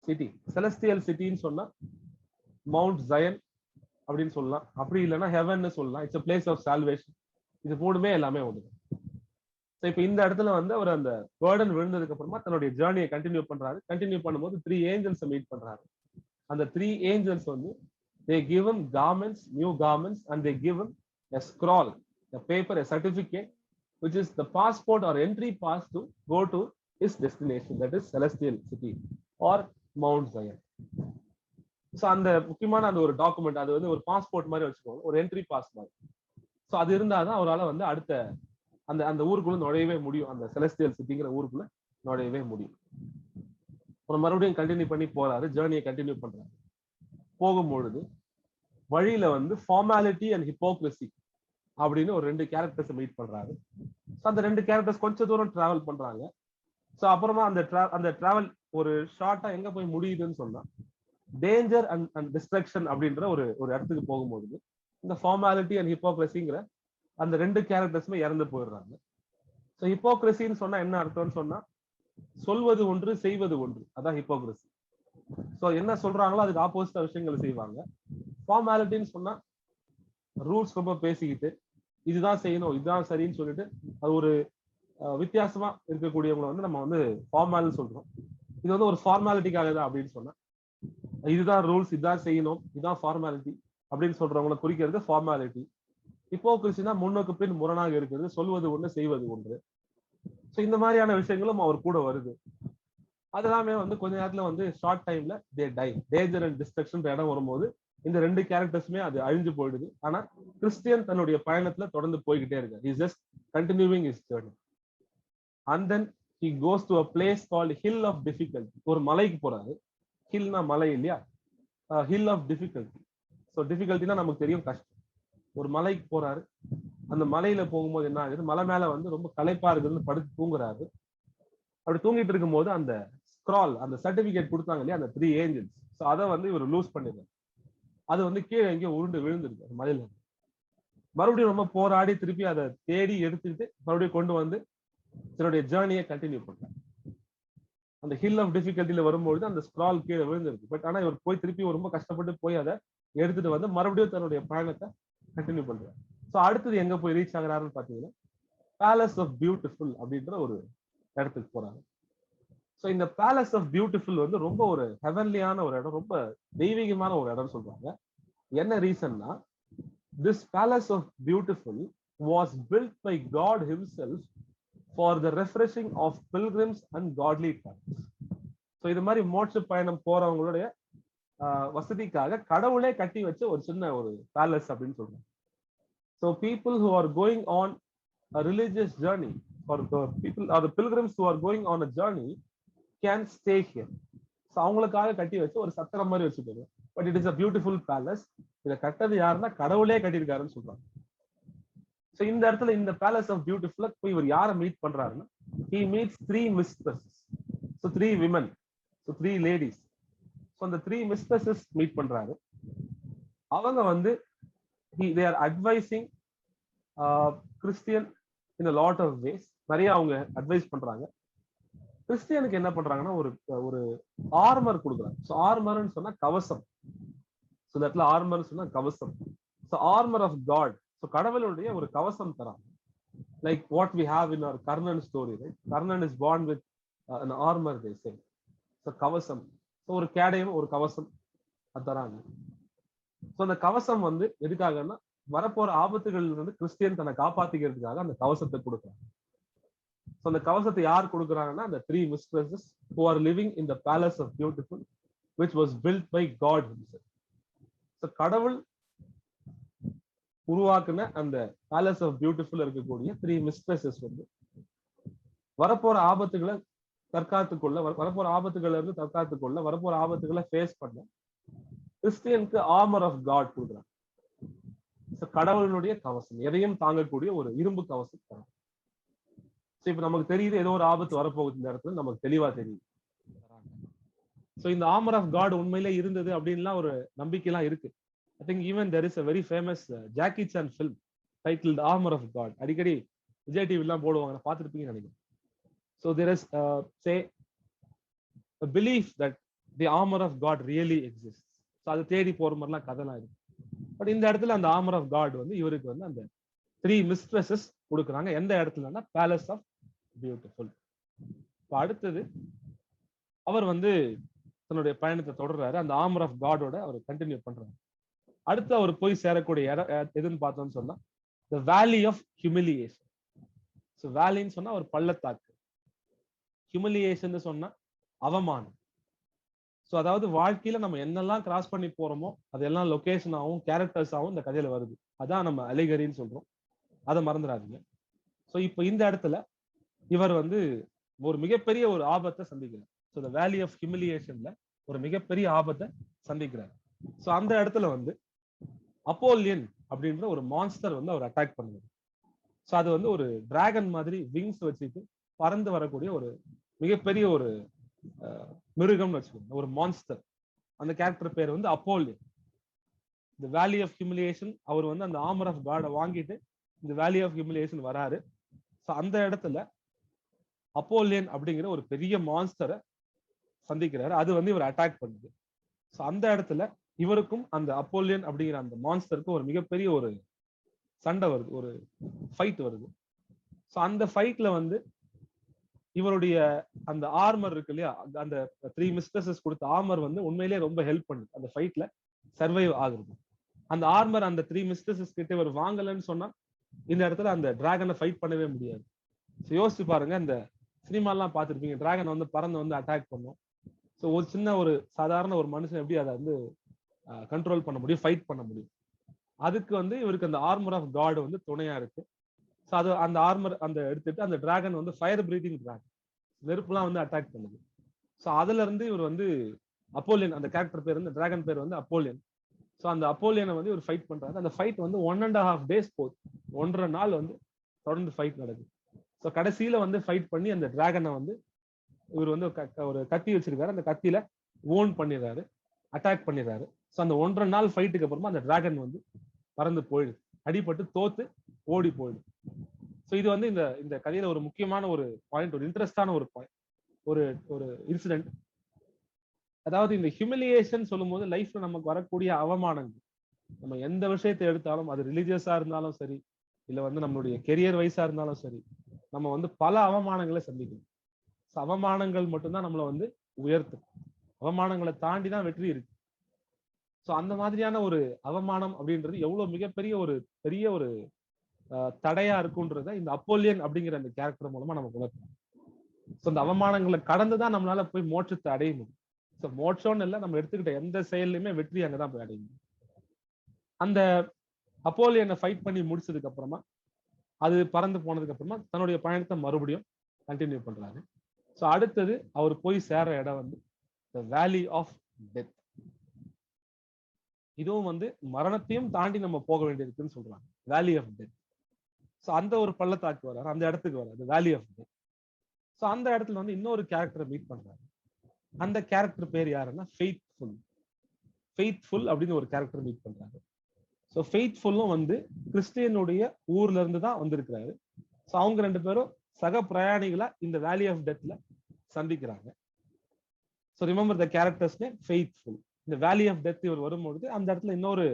A: city. celestial cityன்னு சொன்னா mount Zion அப்படின்னு சொல்லலாம், அப்படி இல்லைன்னா ஹெவன்னு சொல்லலாம். It's a place of salvation. இது மூணுமே எல்லாமே ஒன்று. ஸோ இப்போ இந்த இடத்துல வந்து அவர் அந்த பேர்டன் விழுந்ததுக்கு அப்புறமா தன்னுடைய ஜேர்னியை கண்டினியூ பண்றாரு. கண்டினியூ பண்ணும்போது 3 ஏஞ்சல்ஸை மீட் பண்றாரு. அந்த 3 ஏஞ்சல்ஸ் வந்து they give him garments, new garments, and they give him a scroll, a paper, a certificate, which is the passport or entry pass to go to his destination, that is celestial city or Mount Zion. So அந்த முக்கியமான அந்த ஒரு document, அது வந்து ஒரு passport மாதிரி வச்சுக்கோங்க, ஒரு என்ட்ரி பாஸ் மாதிரி. ஸோ அது இருந்தாதான் அவரால் வந்து அடுத்த அந்த அந்த ஊருக்குள்ள நுழையவே முடியும், அந்த செலஸ்டியல் சிட்டிங்கிற ஊருக்குள்ள நுழையவே முடியும். அப்புறம் மறுபடியும் கண்டினியூ பண்ணி போறாரு, ஜேர்னியை கண்டினியூ பண்றாரு. போகும்பொழுது வழியில வந்து ஃபார்மாலிட்டி அண்ட் ஹிப்போக்ரசி அப்படின்னு ஒரு 2 கேரக்டர்ஸ் மீட் பண்றாரு. அந்த 2 கேரக்டர்ஸ் கொஞ்சம் தூரம் டிராவல் பண்றாங்க. ஸோ அப்புறமா அந்த டிராவல் ஒரு ஷார்ட்டா எங்க போய் முடியுதுன்னு சொன்னா டேஞ்சர் அண்ட் டிஸ்ட்ரக்ஷன் அப்படின்ற ஒரு இடத்துக்கு போகும்போது இந்த ஃபார்மாலிட்டி அண்ட் ஹிப்போக்ரசிங்கிற அந்த 2 கேரக்டர்ஸுமே இறந்து போயிடுறாங்க. ஸோ ஹிப்போக்ரசின்னு சொன்னா என்ன அர்த்தம்னு சொன்னா சொல்வது ஒன்று செய்வது ஒன்று, அதான் ஹிப்போக்ரசி. ஸோ என்ன சொல்றாங்களோ அதுக்கு ஆப்போசிட்டா விஷயங்களை செய்வாங்க. ஃபார்மாலிட்டின்னு சொன்னா ரூல்ஸ் ரொம்ப பேசிக்கிட்டு இதுதான் செய்யணும், இதுதான் சரின்னு சொல்லிட்டு அது ஒரு வித்தியாசமா இருக்கக்கூடியவங்களை வந்து நம்ம வந்து ஃபார்மாலிட்டி சொல்றோம். இது வந்து ஒரு ஃபார்மாலிட்டிக்காக தான் அப்படின்னு சொன்னா இதுதான் ரூல்ஸ், இதுதான் செய்யணும், இதுதான் ஃபார்மாலிட்டி அப்படின்னு சொல்றவங்களை குறிக்கிறது ஃபார்மாலிட்டி. ஹிப்போக்ரசினா முன்னுக்கு பின் முரணாக இருக்கிறது, சொல்வது ஒன்று செய்வது ஒன்று. ஸோ இந்த மாதிரியான விஷயங்களும் அவர் கூட வருது. அதெல்லாமே வந்து கொஞ்ச நேரத்துல வந்து ஷார்ட் டைம்ல தே டை, டேஞ்சர் அண்ட் டிஸ்ட்ரக்ஷன் இடம் வரும்போது இந்த 2 கேரக்டர்ஸுமே அது அழிஞ்சு போயிடுது. ஆனா கிறிஸ்டியன் தன்னுடைய பயணத்துல தொடர்ந்து போய்கிட்டே இருக்காரு. He is just continuing his journey. And then he goes to a place called Hill of Difficulty. ஒரு மலைக்கு போறாரு. ஹில்னா மலை இல்லையா, ஹில் ஆஃப் டிஃபிகல்டி. ஸோ டிஃபிகல்ட்டினா நமக்கு தெரியும், கஷ்டம். ஒரு மலைக்கு போறாரு. அந்த மலையில போகும்போது என்ன ஆகுது, மலை மேல வந்து ரொம்ப களைப்பா இருக்குதுன்னு படுத்து தூங்குறாரு. அப்படி தூங்கிட்டு இருக்கும்போது அந்த ஸ்க்ரால், அந்த சர்டிபிகேட் கொடுத்தாங்க இல்லையா, அந்த 3 ஏஞ்சல்ஸ், ஸோ அதை வந்து இவர் லூஸ் பண்ணிடுறாரு. அது வந்து கீழே எங்கேயோ உருண்டு விழுந்துருக்கு மலையில. மறுபடியும் ரொம்ப போராடி திருப்பி அதை தேடி எடுத்துக்கிட்டு மறுபடியும் கொண்டு வந்து தன்னுடைய ஜேர்னியை கண்டினியூ பண்றாரு. அந்த ஹில் ஆஃப் டிஃபிகல்ட்டில வரும்பொழுது அந்த ஸ்க்ரால் கீழே விழுந்திருக்கு. பட் ஆனா இவர் போய் திருப்பி ரொம்ப கஷ்டப்பட்டு போய் அதை எடுத்துட்டு வந்து மறுபடியும் தன்னுடைய பயணத்தை கண்டினியூ பண்றாரு. ஸோ அடுத்தது எங்க போய் ரீச் ஆகுறாருன்னு பாத்தீங்கன்னா பேலஸ் ஆஃப் பியூட்டிஃபுல் அப்படின்ற ஒரு இடத்துக்கு போறாங்க. ஸோ இந்த பேலஸ் ஆஃப் பியூட்டிஃபுல் வந்து ரொம்ப ஒரு ஹெவன்லியான ஒரு இடம், ரொம்ப தெய்வீகமான ஒரு இடம் சொல்றாங்க. என்ன ரீசன்னா, this Palace of Beautiful was built by God himself for the refreshing of pilgrims and godly travels. So இது மாதிரி மோட்ச பயணம் போறவங்களுடைய வசதிக்காக கடவுளே கட்டி வச்ச ஒரு சின்ன ஒரு பேலஸ் அப்படின்னு சொல்றாங்க. So people who are going on a religious journey, or the people or the pilgrims who are going on a journey can stay here. So அவங்களுக்காக கட்டி வச்சு ஒரு சத்திரம் மாதிரி வச்சுக்கோங்க. But it is a beautiful palace. இதை கட்டது யாருன்னா கடவுளே கட்டியிருக்காருன்னு சொல்றாங்க. ஸோ இந்த இடத்துல இந்த பேலஸ் ஆஃப் பியூட்டிஃபுல்ல போய் இவர் யாரை மீட் பண்றாருன்னா, he meets 3 mistresses. So 3 women, so 3 ladies. So அந்த 3 mistresses மீட் பண்றாரு. அவங்க வந்து they are advising Christian in a lot of ways. நிறைய அவங்க அட்வைஸ் பண்றாங்க. கிறிஸ்டியனுக்கு என்ன பண்றாங்கன்னா ஒரு ஆர்மர் கொடுக்குறாங்க. ஸோ ஆர்மர்னு சொன்னா கவசம். ஸோ இந்த இடத்துல ஆர்மர் சொன்னா கவசம். So armour of God, so கடவுளுடைய ஒரு கவசம் தராங்க. Like what we have in our Karnan story, right? Karnan is born with an armor, they say. So கவசம், ஸோ ஒரு கேடயம், ஒரு கவசம் அது தராங்க. ஸோ அந்த கவசம் வந்து எதுக்காகன்னா வரப்போற ஆபத்துகள் இருந்து கிறிஸ்டியன் தன்னை காப்பாத்திக்கிறதுக்காக அந்த கவசத்தை கொடுக்குறாங்க. ஸோ அந்த கவசத்தை யார் கொடுக்குறாங்கன்னா அந்த 3 mistresses who are living in the palace of beautiful which was built by God himself. So கடவுள் உருவாக்குன அந்த பேலஸ் ஆஃப் பியூட்டிஃபுல் இருக்கக்கூடிய 3 mistresses வந்து வரப்போற ஆபத்துகளை தற்காத்துக்கொள்ள, வரப்போற ஆபத்துகள்ல இருந்து தற்காத்துக்கொள்ள, வரப்போற ஆபத்துகளை ஃபேஸ் பண்ண கிறிஸ்டியனுக்கு ஆர்மர் ஆஃப் காட் கொடுக்குறாங்க. கடவுளினுடைய கவசம், எதையும் தாங்கக்கூடிய ஒரு இரும்பு கவசம் தராங்க. இப்ப நமக்கு தெரியுது ஏதோ ஒரு ஆபத்து வரப்போகுது இந்த இடத்துல, நமக்கு தெளிவா தெரியுது. சோ இந்த ஆர்மர் ஆஃப் காட் உண்மையிலே இருந்தது அப்படின்லாம் ஒரு நம்பிக்கைலாம் இருக்கு. I think even there is a very famous Jackie Chan film titled armour of God. அடிக்கடி விஜய் டிவி எல்லாம் போடுவாங்க, பார்த்திருப்பீங்கன்னு நினைக்கிறேன். So there is say a belief that the armor of God really exists. So அது தேடி போற மாதிரிலாம் கதைலாம் இருக்கு. பட் இந்த இடத்துல அந்த ஆர்மர் ஆஃப் காட் வந்து இவருக்கு வந்து அந்த 3 mistresses கொடுக்குறாங்க. எந்த இடத்துலன்னா பேலஸ் ஆஃப் பியூட்டிஃபுல். அடுத்தது அவர் வந்து தன்னுடைய பயணத்தை தொடர்றாரு. அந்த ஆர்மர் ஆஃப் காடோட அவர் கண்டினியூ பண்றாரு. அடுத்து அவர் போய் சேரக்கூடிய இடம் எதுன்னு பார்த்தோம்னு சொன்னா the valley of humiliation. So வேலின்னு சொன்னா ஒரு பள்ளத்தாக்கு, ஹியூமிலியேஷன் சொன்னா அவமானம். ஸோ அதாவது வாழ்க்கையில நம்ம என்னெல்லாம் கிராஸ் பண்ணி போறோமோ அதெல்லாம் லொகேஷனாகவும் கேரக்டர்ஸாகவும் இந்த கதையில வருது. அதான் நம்ம அலிகரின்னு சொல்றோம், அதை மறந்துடாதீங்க. ஸோ இப்போ இந்த இடத்துல இவர் வந்து ஒரு மிகப்பெரிய ஒரு ஆபத்தை சந்திக்கிறார். ஸோ இந்த வேலி ஆஃப் ஹியூமிலியேஷன்ல ஒரு மிகப்பெரிய ஆபத்தை சந்திக்கிறார். ஸோ அந்த இடத்துல வந்து அப்போலியன் அப்படின்ற ஒரு மான்ஸ்டர் வந்து அவர் அட்டாக் பண்ணுவார். ஸோ அது வந்து ஒரு டிராகன் மாதிரி விங்ஸ் வச்சுட்டு பறந்து வரக்கூடிய ஒரு மிகப்பெரிய ஒரு மிருகம்னு வச்சுக்கோங்க, ஒரு மான்ஸ்டர். அந்த கேரக்டர் பேர் வந்து அப்போலியன். இந்த வேலி ஆஃப் ஹியூமிலியேஷன் அவர் வந்து அந்த ஆர்மர் ஆஃப் காடை வாங்கிட்டு இந்த வேலி ஆஃப் ஹியூமிலியேஷன் வராரு. ஸோ அந்த இடத்துல அப்போலியன் அப்படிங்கிற ஒரு பெரிய மான்ஸ்டரை சந்திக்கிறாரு. அது வந்து இவர் அட்டாக் பண்ணுது. ஸோ அந்த இடத்துல இவருக்கும் அந்த அப்போலியன் அப்படிங்கிற அந்த மான்ஸ்டருக்கும் ஒரு மிகப்பெரிய ஒரு சண்டை வருது, ஒரு ஃபைட் வருது. ஸோ அந்த ஃபைட்ல வந்து இவருடைய அந்த ஆர்மர் இருக்கு இல்லையா, அந்த 3 மிஸ்ட்ரஸஸ் கொடுத்த ஆர்மர் வந்து உண்மையிலேயே ரொம்ப ஹெல்ப் பண்ணுது அந்த ஃபைட்ல சர்வைவ் ஆகுறது. அந்த ஆர்மர் அந்த 3 மிஸ்ட்ரஸஸ் கிட்ட இவர் வாங்கலன்னு சொன்னா இந்த இடத்துல அந்த டிராகனை ஃபைட் பண்ணவே முடியாது. யோசிச்சு பாருங்க, இந்த சினிமாலாம் பார்த்துருப்பீங்க, டிராகன் வந்து பறந்து வந்து அட்டாக் பண்ணும். ஸோ ஒரு சின்ன ஒரு சாதாரண ஒரு மனுஷன் எப்படி அதை வந்து கண்ட்ரோல் பண்ண முடியும், ஃபைட் பண்ண முடியும். அதுக்கு வந்து இவருக்கு அந்த ஆர்மர் ஆஃப் காட் வந்து துணையா இருக்கு. ஸோ அது அந்த ஆர்மர் அந்த எடுத்துட்டு அந்த டிராகன் வந்து ஃபயர் பிரீதிங் டிராகன், நெருப்புலாம் வந்து அட்டாக் பண்ணுது. ஸோ அதுல இருந்து இவர் வந்து அப்போலியன், அந்த கேரக்டர் பேர் வந்து டிராகன் பேர் வந்து அப்போலியன். ஸோ அந்த அப்போலியனை வந்து இவர் ஃபைட் பண்றாரு. அந்த ஃபைட் வந்து 1.5 days போகுது, 1.5 நாள் வந்து தொடர்ந்து ஃபைட் நடக்குது. ஸோ கடைசியில வந்து ஃபைட் பண்ணி அந்த டிராகனை வந்து இவர் வந்து ஒரு கத்தி வச்சிருக்காரு, அந்த கத்தியில ஓன் பண்ணிடுறாரு, அட்டாக் பண்ணிடுறாரு. ஸோ அந்த 1.5 நாள் ஃபைட்டுக்கு அப்புறமா அந்த டிராகன் வந்து பறந்து போயிடுது, அடிபட்டு தோத்து ஓடி போயிடுது. ஸோ இது வந்து இந்த இந்த கதையில ஒரு முக்கியமான ஒரு பாயிண்ட், ஒரு இன்ட்ரெஸ்டான ஒரு பாயிண்ட், ஒரு ஒரு இன்சிடென்ட். அதாவது இந்த ஹியூமிலியேஷன் சொல்லும் போது லைஃப்ல நமக்கு வரக்கூடிய அவமானங்கள், நம்ம எந்த விஷயத்தை எடுத்தாலும் அது ரிலீஜியஸா இருந்தாலும் சரி, இல்ல வந்து நம்மளுடைய கெரியர் வைஸா இருந்தாலும் சரி, நம்ம வந்து பல அவமானங்களை சந்திக்கணும். அவமானங்கள் மட்டும்தான் நம்மளை வந்து உயர்த்தும். அவமானங்களை தாண்டி தான் வெற்றி இருக்கு. ஸோ அந்த மாதிரியான ஒரு அவமானம் அப்படின்றது எவ்வளவு மிகப்பெரிய ஒரு பெரிய ஒரு தடையா இருக்குன்றத இந்த அப்போலியன் அப்படிங்கிற அந்த கேரக்டர் மூலமா நமக்கு உணர்த்தணும். ஸோ அந்த அவமானங்களை கடந்துதான் நம்மளால போய் மோட்சத்தை அடைய முடியும். ஸோ மோட்சம்னு இல்லை, நம்ம எடுத்துக்கிட்ட எந்த செயல்லையுமே வெற்றி அங்கதான் போய் அடைய முடியும். அந்த அப்போலியனை ஃபைட் பண்ணி முடிச்சதுக்கு அப்புறமா, அது பறந்து போனதுக்கு அப்புறமா தன்னுடைய பயணத்தை மறுபடியும் கண்டினியூ பண்றாரு. ஸோ அடுத்தது அவர் போய் சேர இடம் வந்து the valley of death. இதுவும் வந்து மரணத்தையும் தாண்டி நம்ம போக வேண்டியிருக்குன்னு சொல்றாங்க, வேலி ஆஃப் டெத். ஸோ அந்த ஒரு பள்ளத்தாக்கு வர்றாரு, அந்த இடத்துக்கு வர்றாரு, வேலி ஆஃப் டெத். ஸோ அந்த இடத்துல வந்து இன்னொரு கேரக்டரை மீட் பண்றாரு. அந்த கேரக்டர் பேர் யாருன்னா ஃபெய்த்ஃபுல். ஃபெய்த்ஃபுல் அப்படின்னு ஒரு கேரக்டர் மீட் பண்றாரு. ஸோ ஃபெய்த்ஃபுல்லும் வந்து கிறிஸ்டியனுடைய ஊர்ல இருந்து தான் வந்திருக்கிறாரு. ஸோ அவங்க 2 பேரும் சக பிரயாணிகளா இந்த வேலி ஆஃப் டெத்ல சந்திக்கிறாங்க. So remember the characters name faithful. இந்த வேலி ஆஃப் டெத் இவர் வரும்பொழுது அந்த இடத்துல இன்னொரு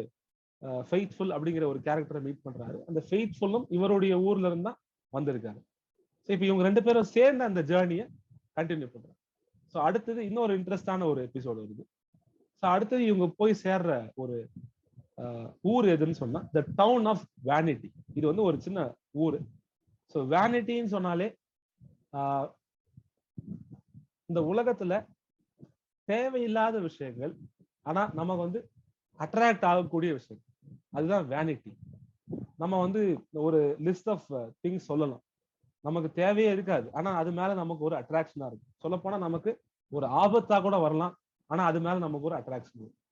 A: ஃபெய்த்ஃபுல் அப்படிங்கிற ஒரு கேரக்டரை மீட் பண்றாரு. அந்த ஃபெய்த்ஃபுல்லும் இவருடைய ஊர்ல இருந்து தான் வந்திருக்காரு. ஸோ இப்போ இவங்க 2 பேரும் சேர்ந்து அந்த ஜேர்னியை கண்டினியூ பண்றாங்க. ஸோ அடுத்தது இன்னொரு இன்ட்ரெஸ்டான ஒரு எபிசோடு வருது. ஸோ அடுத்தது இவங்க போய் சேர்ற ஒரு ஊர் எதுன்னு சொன்னா த டவுன் ஆஃப் வேனிட்டி. இது வந்து ஒரு சின்ன ஊர். ஸோ வேனிட்டின்னு சொன்னாலே இந்த உலகத்துல தேவையில்லாத விஷயங்கள் ஆனா நமக்கு வந்து அட்ராக்ட் ஆகக்கூடிய விஷயம், அதுதான் வேனிட்டி. நம்ம வந்து ஒரு லிஸ்ட் ஆஃப் திங்ஸ் சொல்லலாம், நமக்கு தேவையே இருக்காது, ஆனா அது மேல நமக்கு ஒரு அட்ராக்ஷனா இருக்கும். சொல்ல போனா நமக்கு ஒரு ஆபத்தா கூட வரலாம், ஆனா அது மேல நமக்கு ஒரு அட்ராக்ஷன் இருக்கும்.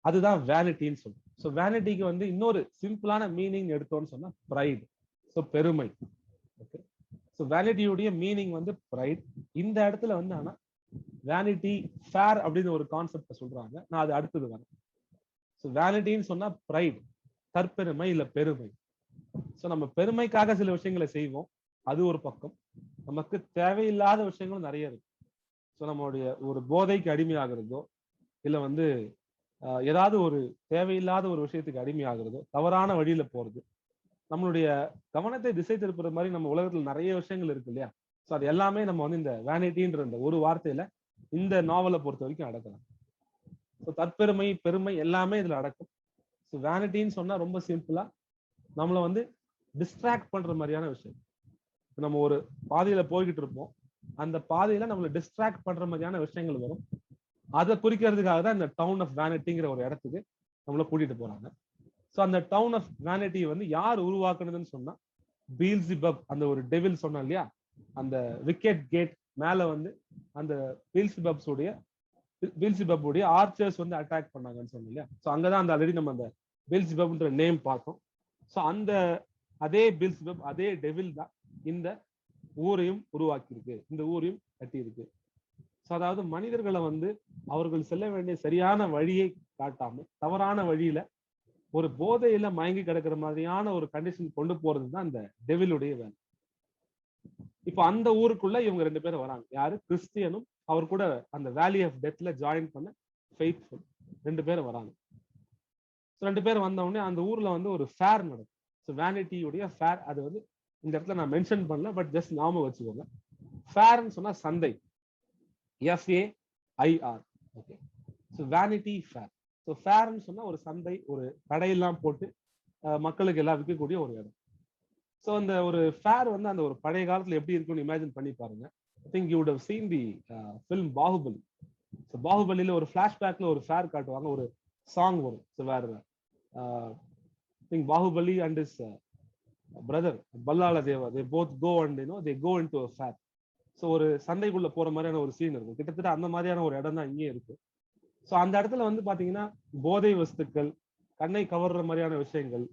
A: அதுதான் வேனிட்டின்னு சொல்றோம். ஸோ வேனிட்டிக்கு வந்து இன்னொரு சிம்பிளான மீனிங் எடுத்தோம்னு சொன்னா ப்ரைட், ஸோ பெருமை. ஓகே, ஸோ வேனிட்டியுடைய மீனிங் வந்து ப்ரைட். இந்த இடத்துல வந்து ஆனா வேனிட்டி ஃபேர் அப்படின்னு ஒரு கான்செப்ட் சொல்றாங்க. நான் அது அடுத்தது வரேன். ஸோ வேனிட்டின்னு சொன்னா ப்ரைட், தற்பெருமை இல்ல பெருமை. ஸோ நம்ம பெருமைக்காக சில விஷயங்களை செய்வோம், அது ஒரு பக்கம். நமக்கு தேவையில்லாத விஷயங்களும் நிறைய இருக்கு. ஸோ நம்மளுடைய ஒரு போதைக்கு அடிமையாகிறதோ, இல்ல வந்து ஏதாவது ஒரு தேவையில்லாத ஒரு விஷயத்துக்கு அடிமையாகிறதோ, தவறான வழியில போறது, நம்மளுடைய கவனத்தை திசை திருப்புற மாதிரி நம்ம உலகத்துல நிறைய விஷயங்கள் இருக்கு இல்லையா? ஸோ அது எல்லாமே நம்ம வந்து இந்த வேனிட்டின்ற இந்த ஒரு வார்த்தையில இந்த நாவலை பொறுத்த வரைக்கும் அடக்கலாம். ஸோ தற்பெருமை, பெருமை எல்லாமே இதுல அடக்கும். ஸோ வேனிட்டின்னு சொன்னா ரொம்ப சிம்பிளா நம்மளை வந்து டிஸ்ட்ராக்ட் பண்ற மாதிரியான விஷயம். நம்ம ஒரு பாதையில போய்கிட்டு இருப்போம், அந்த பாதையில நம்மளை டிஸ்ட்ராக்ட் பண்ற மாதிரியான விஷயங்கள் வரும். அதை குறிக்கிறதுக்காக தான் இந்த டவுன் ஆஃப் வேனிட்டிங்கிற ஒரு இடத்துக்கு நம்மளை கூட்டிட்டு போறாங்க. ஸோ அந்த டவுன் ஆஃப் வேனிட்டி வந்து யார் உருவாக்குனதுன்னு சொன்னா பீல்சிபப், அந்த ஒரு டெவில் சொன்னா இல்லையா, அந்த விக்கெட் கேட் மேல வந்து அந்த பீல்சிபப்புடைய ஆர்ச்சர்ஸ் வந்து அட்டாக் பண்ணாங்கன்னு சொன்னோம் இல்லையா. ஸோ அங்கதான் அந்த ஆல்ரெடி நம்ம அந்த பீல்சிபப்ன்ற நேம் பார்த்தோம். ஸோ அந்த அதே பீல்சிபப், அதே டெவில் தான் இந்த ஊரையும் உருவாக்கி இருக்கு, இந்த ஊரையும் கட்டி இருக்கு. ஸோ அதாவது மனிதர்களை வந்து அவர்கள் செல்ல வேண்டிய சரியான வழியை காட்டாம தவறான வழியில ஒரு போதையில மயங்கி கிடக்கிற மாதிரியான ஒரு கண்டிஷன் கொண்டு போறது தான் அந்த டெவிலுடைய வேலை. இப்ப அந்த ஊருக்குள்ள இவங்க 2 பேரும் வராங்க. யாரு? கிறிஸ்டியனும் அவர் கூட அந்த வேலி ஆஃப் டெத்ல ஜாயின் பண்ண ஃபெய்த்ஃபுல் 2 பேரும் வராங்க. 2 பேரும் வந்த உடனே அந்த ஊர்ல வந்து ஒரு ஃபேர் நடக்கும். ஸோ வேனிட்டியுடைய ஃபேர், அது வந்து இந்த இடத்துல நான் மென்ஷன் பண்ணல, பட் ஜஸ்ட் ஞாபகம் வச்சுக்கோங்க. ஃபேர்னு சொன்னா சந்தை, FAIR. Okay, so Vanity Fair. So ஃபேர்னு சொன்னா ஒரு சந்தை, ஒரு கடையெல்லாம் போட்டு மக்களுக்கு எல்லாம் விற்கக்கூடிய ஒரு இடம். ஸோ அந்த ஒரு ஃபேர் வந்து அந்த ஒரு பழைய காலத்துல எப்படி இருக்குன்னு இமேஜின் பண்ணி பாருங்க. I think you would have seen the film Baahubali. So பாகுபலியில ஒரு ஃபிளாஷ்பேக்ல ஒரு ஃபேர் காட்டுவாங்க, ஒரு சாங் வரும். ஸோ வேற think Baahubali and his brother Bhallala Deva, they both go and they go into a fair. So ஒரு சந்தைக்குள்ள போற மாதிரியான ஒரு சீன் இருக்கும். கிட்டத்தட்ட அந்த மாதிரியான ஒரு இடம் தான் இங்கே இருக்கு. ஸோ அந்த இடத்துல வந்து பாத்தீங்கன்னா போதை வஸ்துக்கள், கண்ணை கவர்ற மாதிரியான விஷயங்கள்,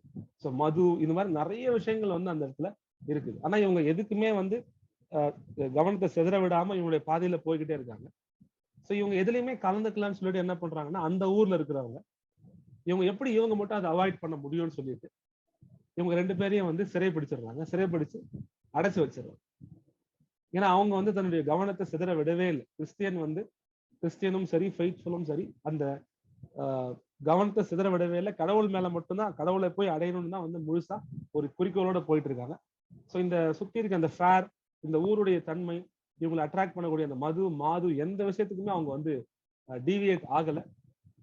A: ஸோ மது, இந்த மாதிரி நிறைய விஷயங்கள் வந்து அந்த இடத்துல இருக்குது. ஆனா இவங்க எதுக்குமே வந்து கவனத்தை சிதற விடாம இவங்களுடைய பாதையில போய்கிட்டே இருக்காங்க. ஸோ இவங்க எதுலையுமே கலந்துக்கலாம்னு சொல்லிட்டு என்ன பண்றாங்கன்னா, அந்த ஊர்ல இருக்கிறவங்க இவங்க எப்படி இவங்க மட்டும் அதை அவாய்ட் பண்ண முடியும்னு சொல்லிட்டு இவங்க 2 பேரையும் வந்து சிறைப்பிடிச்சிடுறாங்க. சிறைப்பிடிச்சு அடைச்சு வச்சிடறாங்க. ஏன்னா அவங்க வந்து தன்னுடைய கவனத்தை சிதற விடவே இல்லை. கிறிஸ்டியனும் சரி, ஃபெய்த்ஃபுல்லும் சரி, அந்த கவனத்தை சிதற விடவே இல்லை. கடவுள் மேல மட்டும்தான், கடவுளை போய் அடையணும்னு தான் வந்து முழுசா ஒரு குறிக்கோளோட போயிட்டு இருக்காங்க. ஸோ இந்த சுத்தி இருக்க அந்த ஃபேர், இந்த ஊருடைய தன்மை, இவங்களை அட்ராக்ட் பண்ணக்கூடிய அந்த மாது எந்த விஷயத்துக்குமே அவங்க வந்து டீவியேட் ஆகல.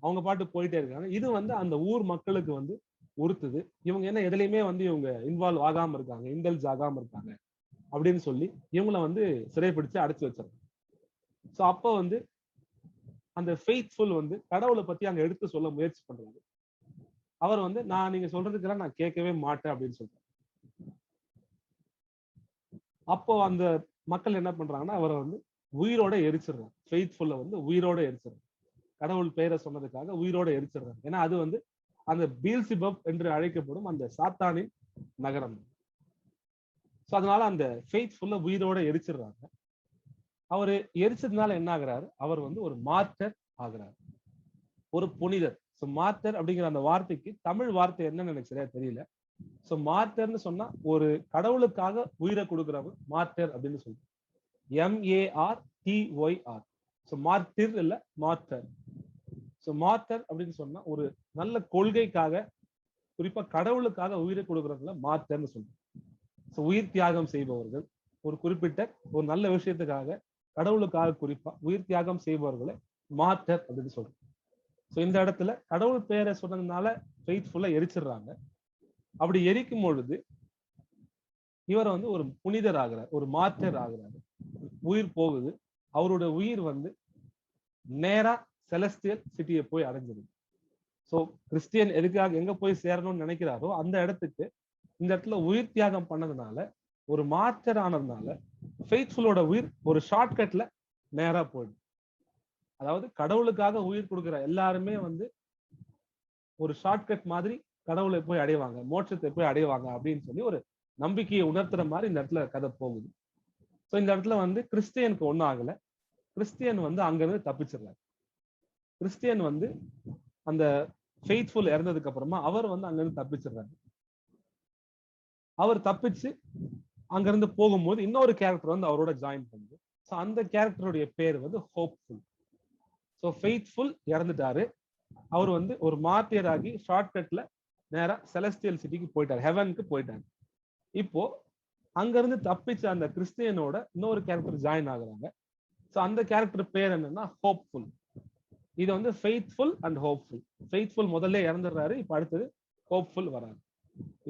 A: அவங்க பாட்டு போயிட்டே இருக்காங்க. இது வந்து அந்த ஊர் மக்களுக்கு வந்து உறுத்துது. இவங்க என்ன எதுலையுமே வந்து இவங்க இன்வால்வ் ஆகாம இருக்காங்க, இன்டெல்ஜ் ஆகாம இருக்காங்க அப்படின்னு சொல்லி இவங்களை வந்து சிறைப்பிடிச்சு அடைச்சு வச்சிருக்காங்க. ஸோ அப்போ வந்து அந்த ஃபெய்த்ஃபுல் வந்து கடவுளை பத்தி அங்க எடுத்து சொல்ல முயற்சி பண்றாரு. அவர் வந்து நீங்க சொல்றதுக்கெல்லாம் நான் கேட்கவே மாட்டேன் அப்படின்னு சொல்றாரு. அப்போ அந்த மக்கள் என்ன பண்றாங்கன்னா அவரை வந்து உயிரோட எரிச்சிடுறாங்க. ஃபெய்த்ஃபுல்ல வந்து உயிரோட எரிச்சிடுறாங்க. கடவுள் பெயரை சொன்னதுக்காக உயிரோட எரிச்சிடுறாங்க. ஏன்னா அது வந்து அந்த பீல்சிபப் என்று அழைக்கப்படும் அந்த சாத்தானின் நகரம். ஸோ அதனால அந்த ஃபெய்த்ஃபுல்ல உயிரோட எரிச்சிடுறாங்க. அவரு எரிச்சதுனால என்ன ஆகுறாரு? அவர் வந்து ஒரு மார்டர் ஆகுறாரு, ஒரு புனிதர். ஸோ மார்டர் அப்படிங்கிற அந்த வார்த்தைக்கு தமிழ் வார்த்தை என்னன்னு எனக்கு சரியா தெரியல. ஸோ மார்டர்னு சொன்னா ஒரு கடவுளுக்காக உயிரை கொடுக்குறவங்க மார்டர் அப்படின்னு சொல்லுவாங்க. MARTYR. ஸோ மார்டிர் இல்ல, மார்டர். ஸோ மார்டர் அப்படின்னு சொன்னா ஒரு நல்ல கொள்கைக்காக, குறிப்பா கடவுளுக்காக உயிரை கொடுக்குறவங்கள மார்டர்னு சொல்லுவாங்க. ஸோ உயிர் தியாகம் செய்பவர்கள், ஒரு குறிப்பிட்ட ஒரு நல்ல விஷயத்துக்காக, கடவுளுக்காக குறிப்பா உயிர் தியாகம் செய்பவர்களை மார்டர் அப்படின்னு சொல்றாங்க. ஸோ இந்த இடத்துல கடவுள் பெயரை சொன்னதுனால ஃபெய்த்ஃபுல்லா எரிச்சிடுறாங்க. அப்படி எரிக்கும் பொழுது இவர் வந்து ஒரு புனிதர் ஆகிறார், ஒரு மார்டர் ஆகிறாரு. உயிர் போகுது. அவரோட உயிர் வந்து நேரா செலஸ்டியல் சிட்டியை போய் அடைஞ்சிருது. ஸோ கிறிஸ்டியன் எதுக்காக எங்க போய் சேரணும்னு நினைக்கிறாரோ அந்த இடத்துக்கு இந்த இடத்துல உயிர் தியாகம் பண்ணதுனால, ஒரு மார்டர் ஆனதுனால ஃபெய்த்ஃபுல்லோட உயிர் ஒரு ஷார்ட்கட்ல நேரா போயிடும். அதாவது கடவுளுக்காக உயிர் கொடுக்கிற எல்லாருமே வந்து ஒரு ஷார்ட்கட் மாதிரி கடவுளை போய் அடைவாங்க, மோட்சத்தை போய் அடைவாங்க அப்படின்னு சொல்லி ஒரு நம்பிக்கையை உணர்த்துற மாதிரி இந்த இடத்துல கதை போகுது. ஸோ இந்த இடத்துல வந்து கிறிஸ்டியனுக்கு ஒன்றும் ஆகல. கிறிஸ்டியன் வந்து அங்கிருந்து தப்பிச்சிடறாரு. கிறிஸ்டியன் வந்து அந்த ஃபெய்த்ஃபுல் இறந்ததுக்கு அப்புறமா அவர் வந்து அங்கிருந்து தப்பிச்சிடுறாரு. அவர் தப்பிச்சு அங்கிருந்து போகும்போது இன்னொரு கேரக்டர் வந்து அவரோட ஜாயின் பண்ணுது. ஸோ அந்த கேரக்டருடைய பேர் வந்து ஹோப்ஃபுல். ஸோ ஃபெய்த்ஃபுல் இறந்துட்டாரு. அவர் வந்து ஒரு மார்ட்டியர் ஆகி ஷார்ட்கட்ல நேரா செலஸ்டியல் சிட்டிக்கு போயிட்டாரு, ஹெவனுக்கு போயிட்டாரு. இப்போ அங்கிருந்து தப்பிச்ச அந்த கிறிஸ்டியனோட இன்னொரு கேரக்டர் ஜாயின் ஆகுறாங்க. ஸோ அந்த கேரக்டர் பேர் என்னன்னா ஹோப்ஃபுல். இது வந்து ஃபெய்த்ஃபுல் அண்ட் ஹோப்ஃபுல். ஃபெய்த்ஃபுல் முதல்ல இறந்துடுறாரு, இப்ப அடுத்தது ஹோப்ஃபுல் வராரு.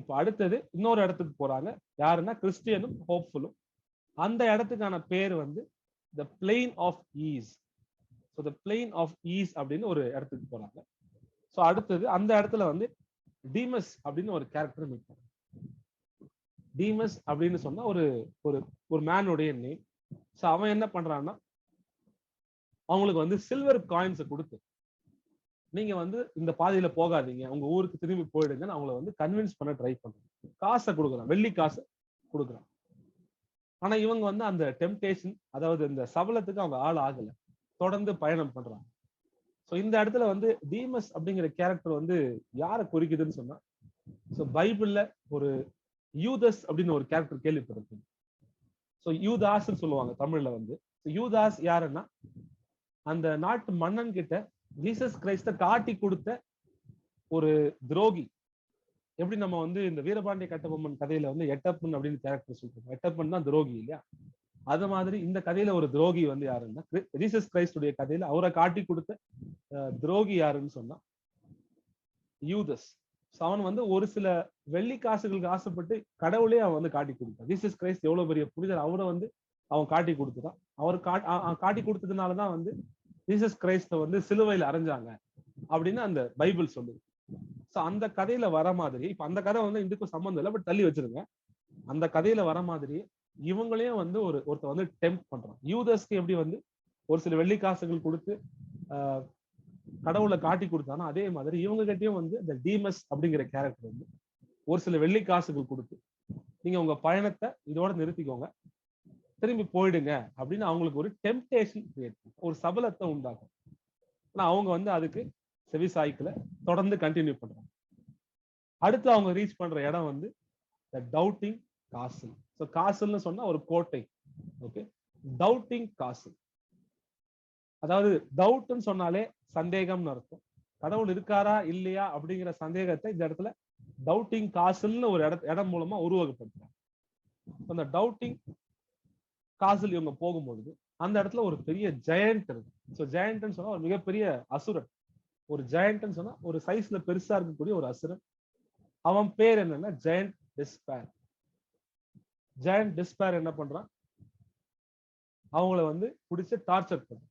A: இப்ப அடுத்தது இன்னொரு இடத்துக்கு போறாங்க. யாருன்னா கிறிஸ்டியனும் ஹோப்ஃபுல்லும். அந்த இடத்துக்கான பேர் வந்து the plain of ease. So the plain of ease அப்படின்னு ஒரு இடத்துக்கு போறாங்க. ஸோ அடுத்தது அந்த இடத்துல வந்து டீமஸ் அப்படின்னு ஒரு கேரக்டர் மீட் பண்றாங்க. டீமஸ் அப்படின்னு சொன்னா ஒரு ஒரு மேனுடைய நேம். ஸோ அவன் என்ன பண்றான்னா அவங்களுக்கு வந்து சில்வர் காயின்ஸை கொடுத்து நீங்க வந்து இந்த பாதையில போகாதீங்க, உங்க ஊருக்கு திரும்பி போயிடுங்கன்னு அவங்கள வந்து கன்வின்ஸ் பண்ண ட்ரை பண்றாங்க. காசை கொடுக்குறான், வெள்ளி காசை கொடுக்குறான். ஆனா இவங்க வந்து அந்த டெம்டேஷன், அதாவது இந்த சபலத்துக்கு அவங்க ஆள் ஆகல, தொடர்ந்து பயணம் பண்றாங்க. ஸோ இந்த இடத்துல வந்து டீமஸ் அப்படிங்கிற கேரக்டர் வந்து யாரை குறிக்குதுன்னு சொன்னா, ஸோ பைபிள்ல ஒரு யூதஸ் அப்படின்னு ஒரு கேரக்டர் கேள்விப்பட்டிருக்கீங்க. ஸோ யூதாஸ்ன்னு சொல்லுவாங்க தமிழ்ல வந்து. யூதாஸ் யாருன்னா அந்த நாட்டு மன்னன் கிட்ட ஜீசஸ் கிரைஸ்ட காட்டி கொடுத்த ஒரு துரோகி. எப்படி நம்ம வந்து இந்த வீரபாண்டிய கட்டபொம்மன் கதையில வந்து எட்டப்பன் அப்படின்னு கேரக்டர் சொல்றோம், எட்டப்பன் தான் துரோகி இல்லையா? அது மாதிரி இந்த கதையில ஒரு துரோகி வந்து யாருன்னா ஜீசஸ் கிரைஸ்டுடைய கதையில அவரை காட்டி கொடுத்த துரோகி யாருன்னு சொன்னா யூதஸ். அவன் வந்து ஒரு சில வெள்ளி காசுகளுக்கு ஆசைப்பட்டு கடவுளே அவன் வந்து காட்டி கொடுத்தான். ஜீசஸ் கிரைஸ்ட் எவ்வளவு பெரிய புனிதர், அவரை வந்து அவன் காட்டி கொடுத்துட்டான். அவர் காட்டி கொடுத்ததுனாலதான் வந்து ஜீசஸ் கிரைஸ்ட வந்து சிலுவையில அரைஞ்சாங்க அப்படின்னு அந்த பைபிள் சொல்லுது. சோ அந்த கதையில வர மாதிரி, இப்ப அந்த கதை வந்து இதுக்கும் சம்பந்தம் இல்லை, பட் தள்ளி வச்சிருங்க. அந்த கதையில வர மாதிரி இவங்களையும் வந்து ஒருத்தர் வந்து டெம்ப்ட் பண்றான். யூதஸ்க்கு எப்படி வந்து ஒரு சில வெள்ளி காசுகள் கொடுத்து கடவுளை காட்டி கொடுத்தானோ அதே மாதிரி இவங்க கிட்டயும் வந்து இந்த டீமஸ் அப்படிங்கிற கேரக்டர் வந்து ஒரு சில வெள்ளி காசுகள் கொடுத்து நீங்க உங்க பயணத்தை இதோட நிறுத்திக்கோங்க, திரும்பி போயிடுங்க அப்படின்னு அவங்களுக்கு ஒரு டெம்டேஷன் கிரியேட், ஒரு சபலத்தை உண்டாகும். ஆனா அவங்க வந்து அதுக்கு செவிசாய்க்கல, தொடர்ந்து கண்டினியூ பண்றாங்க. அடுத்து அவங்க ரீச் பண்ற இடம் வந்து த டவுட்டிங் காசில். ஸோ காசில்னு சொன்னா ஒரு கோட்டை. ஓகே, டவுட்டிங் காசில், அதாவது டவுட்னு சொன்னாலே சந்தேகம்னு அர்த்தம். கடவுள் இருக்காரா இல்லையா அப்படிங்கிற சந்தேகத்தை இந்த இடத்துல டவுட்டிங் காசில்னு ஒரு இடம் மூலமா உருவகப்படுத்துறாங்க. அந்த டவுட்டிங் காசில் இவங்க போகும்பொழுது அந்த இடத்துல ஒரு பெரிய ஜெயண்ட் இருக்கு. ஸோ ஜெயண்ட்னு சொன்னா ஒரு மிகப்பெரிய அசுரன். ஒரு ஜெயண்ட்னு சொன்னா ஒரு சைஸ்ல பெருசா இருக்கக்கூடிய ஒரு அசுரன். அவன் பேர் என்னன்னா ஜெயண்ட் டிஸ்பேர். ஜெயண்ட் டிஸ்பேர் என்ன பண்றான், அவங்கள வந்து பிடிச்சு டார்ச்சர் பண்றான்,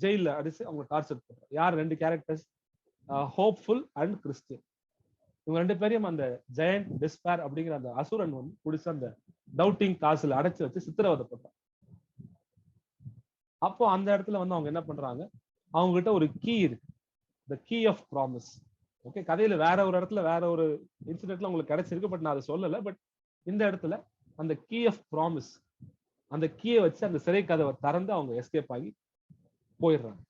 A: ஜெயில அடிச்சு அவங்க டார்ச்சர் பண்றான். யார்? ரெண்டு கேரக்டர்ஸ், ஹோப்ஃபுல் அண்ட் கிறிஸ்டியன். இவங்க ரெண்டு பேரையும் அந்த ஜெயண்ட் டிஸ்பேர் அப்படிங்கிற அந்த அசுரன் வந்து பிடிச்ச அந்த டவுட்டிங் காசுல அடைச்சு வச்சு சித்திரவதைப்பட்டான். அப்போ அந்த இடத்துல வந்து அவங்க என்ன பண்றாங்க, அவங்க கிட்ட ஒரு கீ இருக்கு, the key of promise. Okay, கதையில வேற ஒரு இடத்துல வேற ஒரு இன்சிடென்ட்ல உங்களுக்கு கிடைச்சிருக்கு, பட் நான் அதை சொல்லல. பட் இந்த இடத்துல அந்த கீ ஆஃப் ப்ராமிஸ், அந்த கீயை வச்சு அந்த சிறை கதவை திறந்து அவங்க எஸ்கேப் ஆகி போயிடுறாங்க.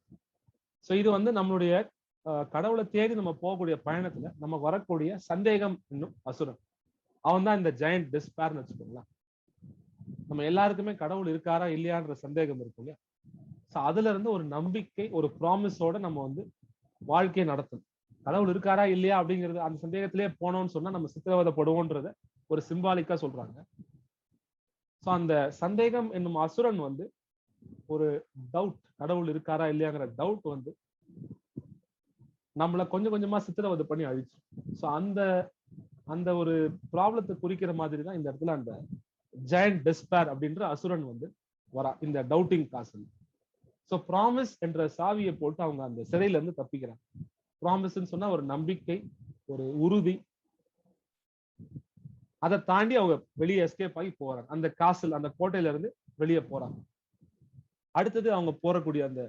A: ஸோ இது வந்து நம்மளுடைய கடவுளை தேடி நம்ம போகக்கூடிய பயணத்துல நமக்கு வரக்கூடிய சந்தேகம் என்னும் அசுரன். அவன் தான் இந்த ஜெயண்ட் டிஸ்பேர்னு வச்சுக்கோங்களேன். நம்ம எல்லாருக்குமே கடவுள் இருக்காரா இல்லையான்ற சந்தேகம் இருக்கும் இல்லையா? ஸோ அதுல இருந்து ஒரு நம்பிக்கை, ஒரு ப்ராமிஸோட நம்ம வந்து வாழ்க்கையை நடத்தணும். கடவுள் இருக்காரா இல்லையா அப்படிங்கிறது அந்த சந்தேகத்திலேயே போனோம்னு சொன்னா நம்ம சித்திரவதைப்படுவோன்றத ஒரு சிம்பாலிக்கா சொல்றாங்க. ஸோ அந்த சந்தேகம் என்னும் அசுரன் வந்து ஒரு டவுட், கடவுள் இருக்காரா இல்லையாங்கிற டவுட் வந்து நம்மளை கொஞ்சம் கொஞ்சமா சித்திரவதை பண்ணி அழிச்சு. ஸோ அந்த ஒரு ப்ராப்ளத்தை குறிக்கிற மாதிரி தான் இந்த இடத்துல அந்த ஜெயண்ட் டிஸ்பேர் அப்படின்ற அசுரன் வந்து வரா இந்த டவுட்டிங் காசில். ஸோ ப்ராமிஸ் என்ற சாவியை போட்டு அவங்க அந்த சிறையில இருந்து தப்பிக்கிறாங்க. ப்ராமிஸ்ன்னு சொன்னா ஒரு நம்பிக்கை, ஒரு உறுதி. அதை தாண்டி அவங்க வெளியே எஸ்கேப் ஆகி போறாங்க. அந்த காசில், அந்த கோட்டையில இருந்து வெளியே போறாங்க. அடுத்தது அவங்க போறக்கூடிய அந்த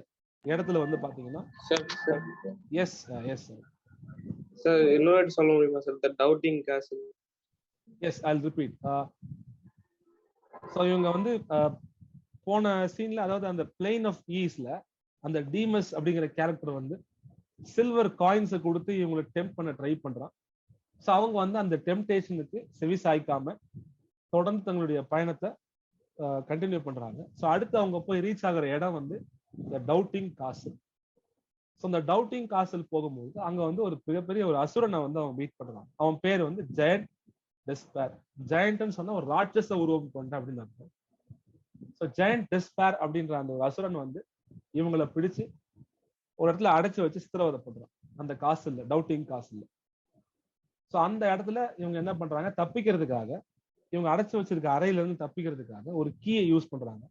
A: இடத்துல வந்து பாத்தீங்கன்னா
C: சார் இன்னொரு சொல்ல முடியுமா sir? The Doubting Castle.
A: Yes, I will repeat. So இவங்க வந்து போன சீன்ல, அதாவது அந்த பிளெயின் ஆஃப் ஈஸ்ல அந்த டீமஸ் அப்படிங்கிற கேரக்டர் வந்து சில்வர் காயின்ஸை கொடுத்து இவங்களை டெம்ப் பண்ண ட்ரை பண்றான். ஸோ அவங்க வந்து அந்த டெம்டேஷனுக்கு செவி சாய்க்காம தொடர்ந்து தங்களுடைய பயணத்தை கண்டினியூ பண்றாங்க. ஸோ அடுத்து அவங்க போய் ரீச் ஆகிற இடம் வந்து இந்த டவுட்டிங் காசல். ஸோ இந்த டவுட்டிங் காசல் போகும்போது அங்க வந்து ஒரு மிகப்பெரிய ஒரு அசுரனை வந்து அவன் மீட் பண்றான். அவன் பேர் வந்து ஜெயண்ட் டெஸ்பேர். ஜெயண்ட்னு சொன்னா ஒரு ராட்சச உருவம் கொண்ட அப்படின்னு அர்த்தம். ஸோ ஜெயண்ட் டெஸ்பேர் அப்படின்ற அந்த ஒரு அசுரன் வந்து இவங்களை பிடிச்சு ஒரு இடத்துல அடைச்சு வச்சு சித்திரவதை பண்றான் அந்த காசல்ல, டவுட்டிங் காசல்ல. ஸோ அந்த இடத்துல இவங்க என்ன பண்றாங்க, தப்பிக்கிறதுக்காக இவங்க அடைச்சு வச்சிருக்க அறையில இருந்து தப்பிக்கிறதுக்காக ஒரு கீயை யூஸ் பண்றாங்க.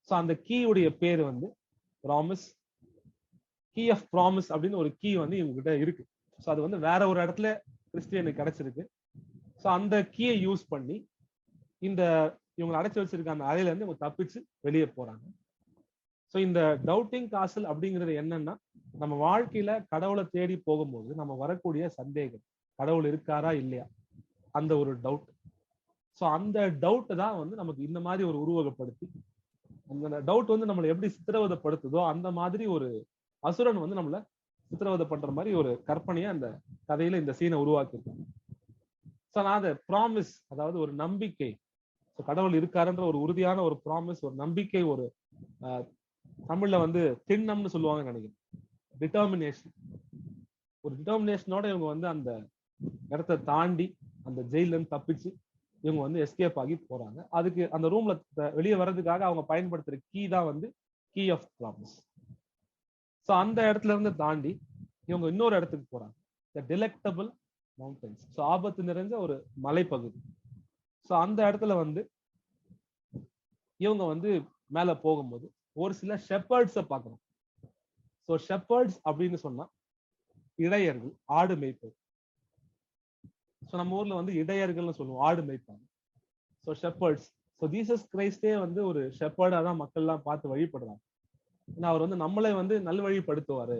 A: ஸோ அந்த கீயுடைய பேர் வந்து ப்ராமிஸ், கீ ஆஃப் ப்ராமிஸ் அப்படின்னு ஒரு கீ வந்து இவங்க கிட்ட இருக்கு. ஸோ அது வந்து வேற ஒரு இடத்துல கிறிஸ்டியனுக்கு கிடைச்சிருக்கு. ஸோ அந்த கீயை யூஸ் பண்ணி இந்த இவங்க அடைச்சு வச்சிருக்க அந்த அறையில இருந்து இவங்க தப்பிச்சு வெளியே போறாங்க. ஸோ இந்த டவுட்டிங் காசல் அப்படிங்கிறது என்னன்னா, நம்ம வாழ்க்கையில கடவுளை தேடி போகும்போது நம்ம வரக்கூடிய சந்தேகம், கடவுள் இருக்காரா இல்லையா, அந்த ஒரு டவுட். ஸோ அந்த டவுட் தான் வந்து நமக்கு இந்த மாதிரி ஒரு உருவகப்படுத்தி, அந்த டவுட் வந்து நம்மளை எப்படி சித்திரவதைப்படுத்துதோ அந்த மாதிரி ஒரு அசுரன் வந்து நம்மளை சித்திரவதை பண்ற மாதிரி ஒரு கற்பனையை அந்த கதையில இந்த சீனை உருவாக்கியிருக்காங்க. ஸோ நான் அதை ப்ராமிஸ், அதாவது ஒரு நம்பிக்கை, கடவுள் இருக்காருன்ற ஒரு உறுதியான ஒரு ப்ராமிஸ், ஒரு நம்பிக்கை, ஒரு தமிழ்ல வந்து திண்ணம்னு சொல்லுவாங்கன்னு நினைக்கிறேன், டிட்டர்மினேஷன். ஒரு டிட்டர்மினேஷனோட இவங்க வந்து அந்த இடத்த தாண்டி அந்த ஜெயில இருந்து தப்பிச்சு இவங்க வந்து எஸ்கேப் ஆகி போறாங்க. அதுக்கு அந்த ரூம்ல வெளியே வர்றதுக்காக அவங்க பயன்படுத்துற கீ தான் வந்து கீ ஆஃப் ப்ராமிஸ். ஸோ அந்த இடத்துல இருந்து தாண்டி இவங்க இன்னொரு இடத்துக்கு போறாங்க, த டிலெக்டபிள் மவுண்டன்ஸ். ஸோ ஆபத்து நிறைஞ்ச ஒரு மலைப்பகுதி. ஸோ அந்த இடத்துல வந்து இவங்க வந்து மேல போகும்போது ஒரு சில ஷெப்பர்ட்ஸை பார்க்கணும். ஸோ ஷெப்பர்ட்ஸ் அப்படின்னு சொன்னா இடையர்கள், ஆடு மேய்ப்பது. ஸோ நம்ம ஊர்ல வந்து இடையர்கள்னு சொல்லுவோம், ஆடு மேய்ப்பாங்க. So shepherds. ஸோ ஜீசஸ் கிரைஸ்டே வந்து ஒரு ஷெப்பர்டா தான் மக்கள் எல்லாம் பார்த்து வழிபடுறாங்க. ஏன்னா அவர் வந்து நம்மளை வந்து நல்வழிப்படுத்துவாரு.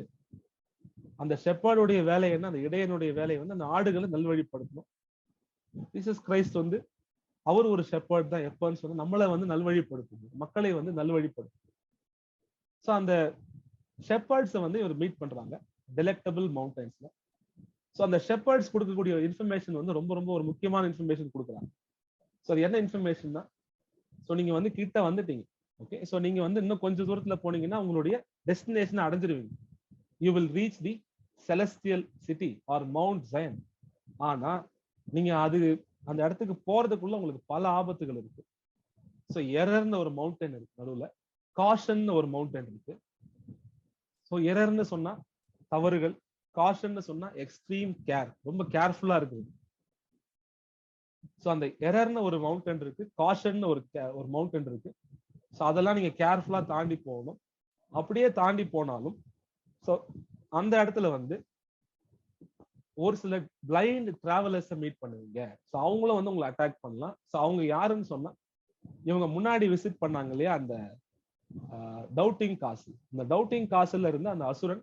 A: அந்த ஷெப்பர்டுடைய வேலை என்ன, அந்த இடையனுடைய வேலை வந்து அந்த ஆடுகளை நல்வழிப்படுத்தணும். ஜீசஸ் கிரைஸ்ட் வந்து அவர் ஒரு ஷெப்பர்ட் தான். எப்பன்னு சொன்னா நம்மளை வந்து நல்வழிப்படுத்தணும், மக்களை வந்து நல்வழிப்படுத்தணும். ஸோ அந்த ஷெப்பர்ட்ஸை வந்து இவர் மீட் பண்றாங்க டிலெக்டபிள் மவுண்டன்ஸ்ல. ஸோ அந்த ஷெப்பர்ட்ஸ் கொடுக்கக்கூடிய இன்ஃபர்மேஷன் வந்து ரொம்ப ரொம்ப ஒரு முக்கியமான இன்ஃபர்மேஷன் கொடுக்குறாங்க. ஸோ அது என்ன இன்ஃபர்மேஷன் தான், ஸோ நீங்க வந்து கிட்ட வந்துட்டீங்க, ஓகே. ஸோ நீங்க வந்து இன்னும் கொஞ்சம் தூரத்துல போனீங்கன்னா உங்களுடைய டெஸ்டினேஷனை அடைஞ்சிருவீங்க. You will reach the Celestial City or Mount Zion. ஆனா நீங்க அது அந்த இடத்துக்கு போறதுக்குள்ள உங்களுக்கு பல ஆபத்துகள் இருக்கு. ஸோ எரர்னு ஒரு மவுண்டன் இருக்கு நடுவுல, காஷன் ஒரு மவுண்டன் இருக்கு. ஸோ எரர்னு சொன்னா தவறுகள், காஷன் சொன்னா எக்ஸ்ட்ரீம் கேர், ரொம்ப கேர்ஃபுல்லா இருக்குது. ஸோ அந்த எரர்னு ஒரு மவுண்டன் இருக்கு, காஷன் ஒரு மவுண்டன் இருக்கு. ஸோ அதெல்லாம் நீங்க கேர்ஃபுல்லா தாண்டி போகணும். அப்படியே தாண்டி போனாலும் ஸோ அந்த இடத்துல வந்து ஒரு சில பிளைண்ட் டிராவலர்ஸை மீட் பண்ணுவீங்க. ஸோ அவங்களும் வந்து உங்களை அட்டாக் பண்ணலாம். ஸோ அவங்க யாருன்னு சொன்னா இவங்க முன்னாடி விசிட் பண்ணாங்க இல்லையா அந்த டவுட்டிங் காசல். இந்த டவுட்டிங் காசல்ல இருந்து அந்த அசுரன்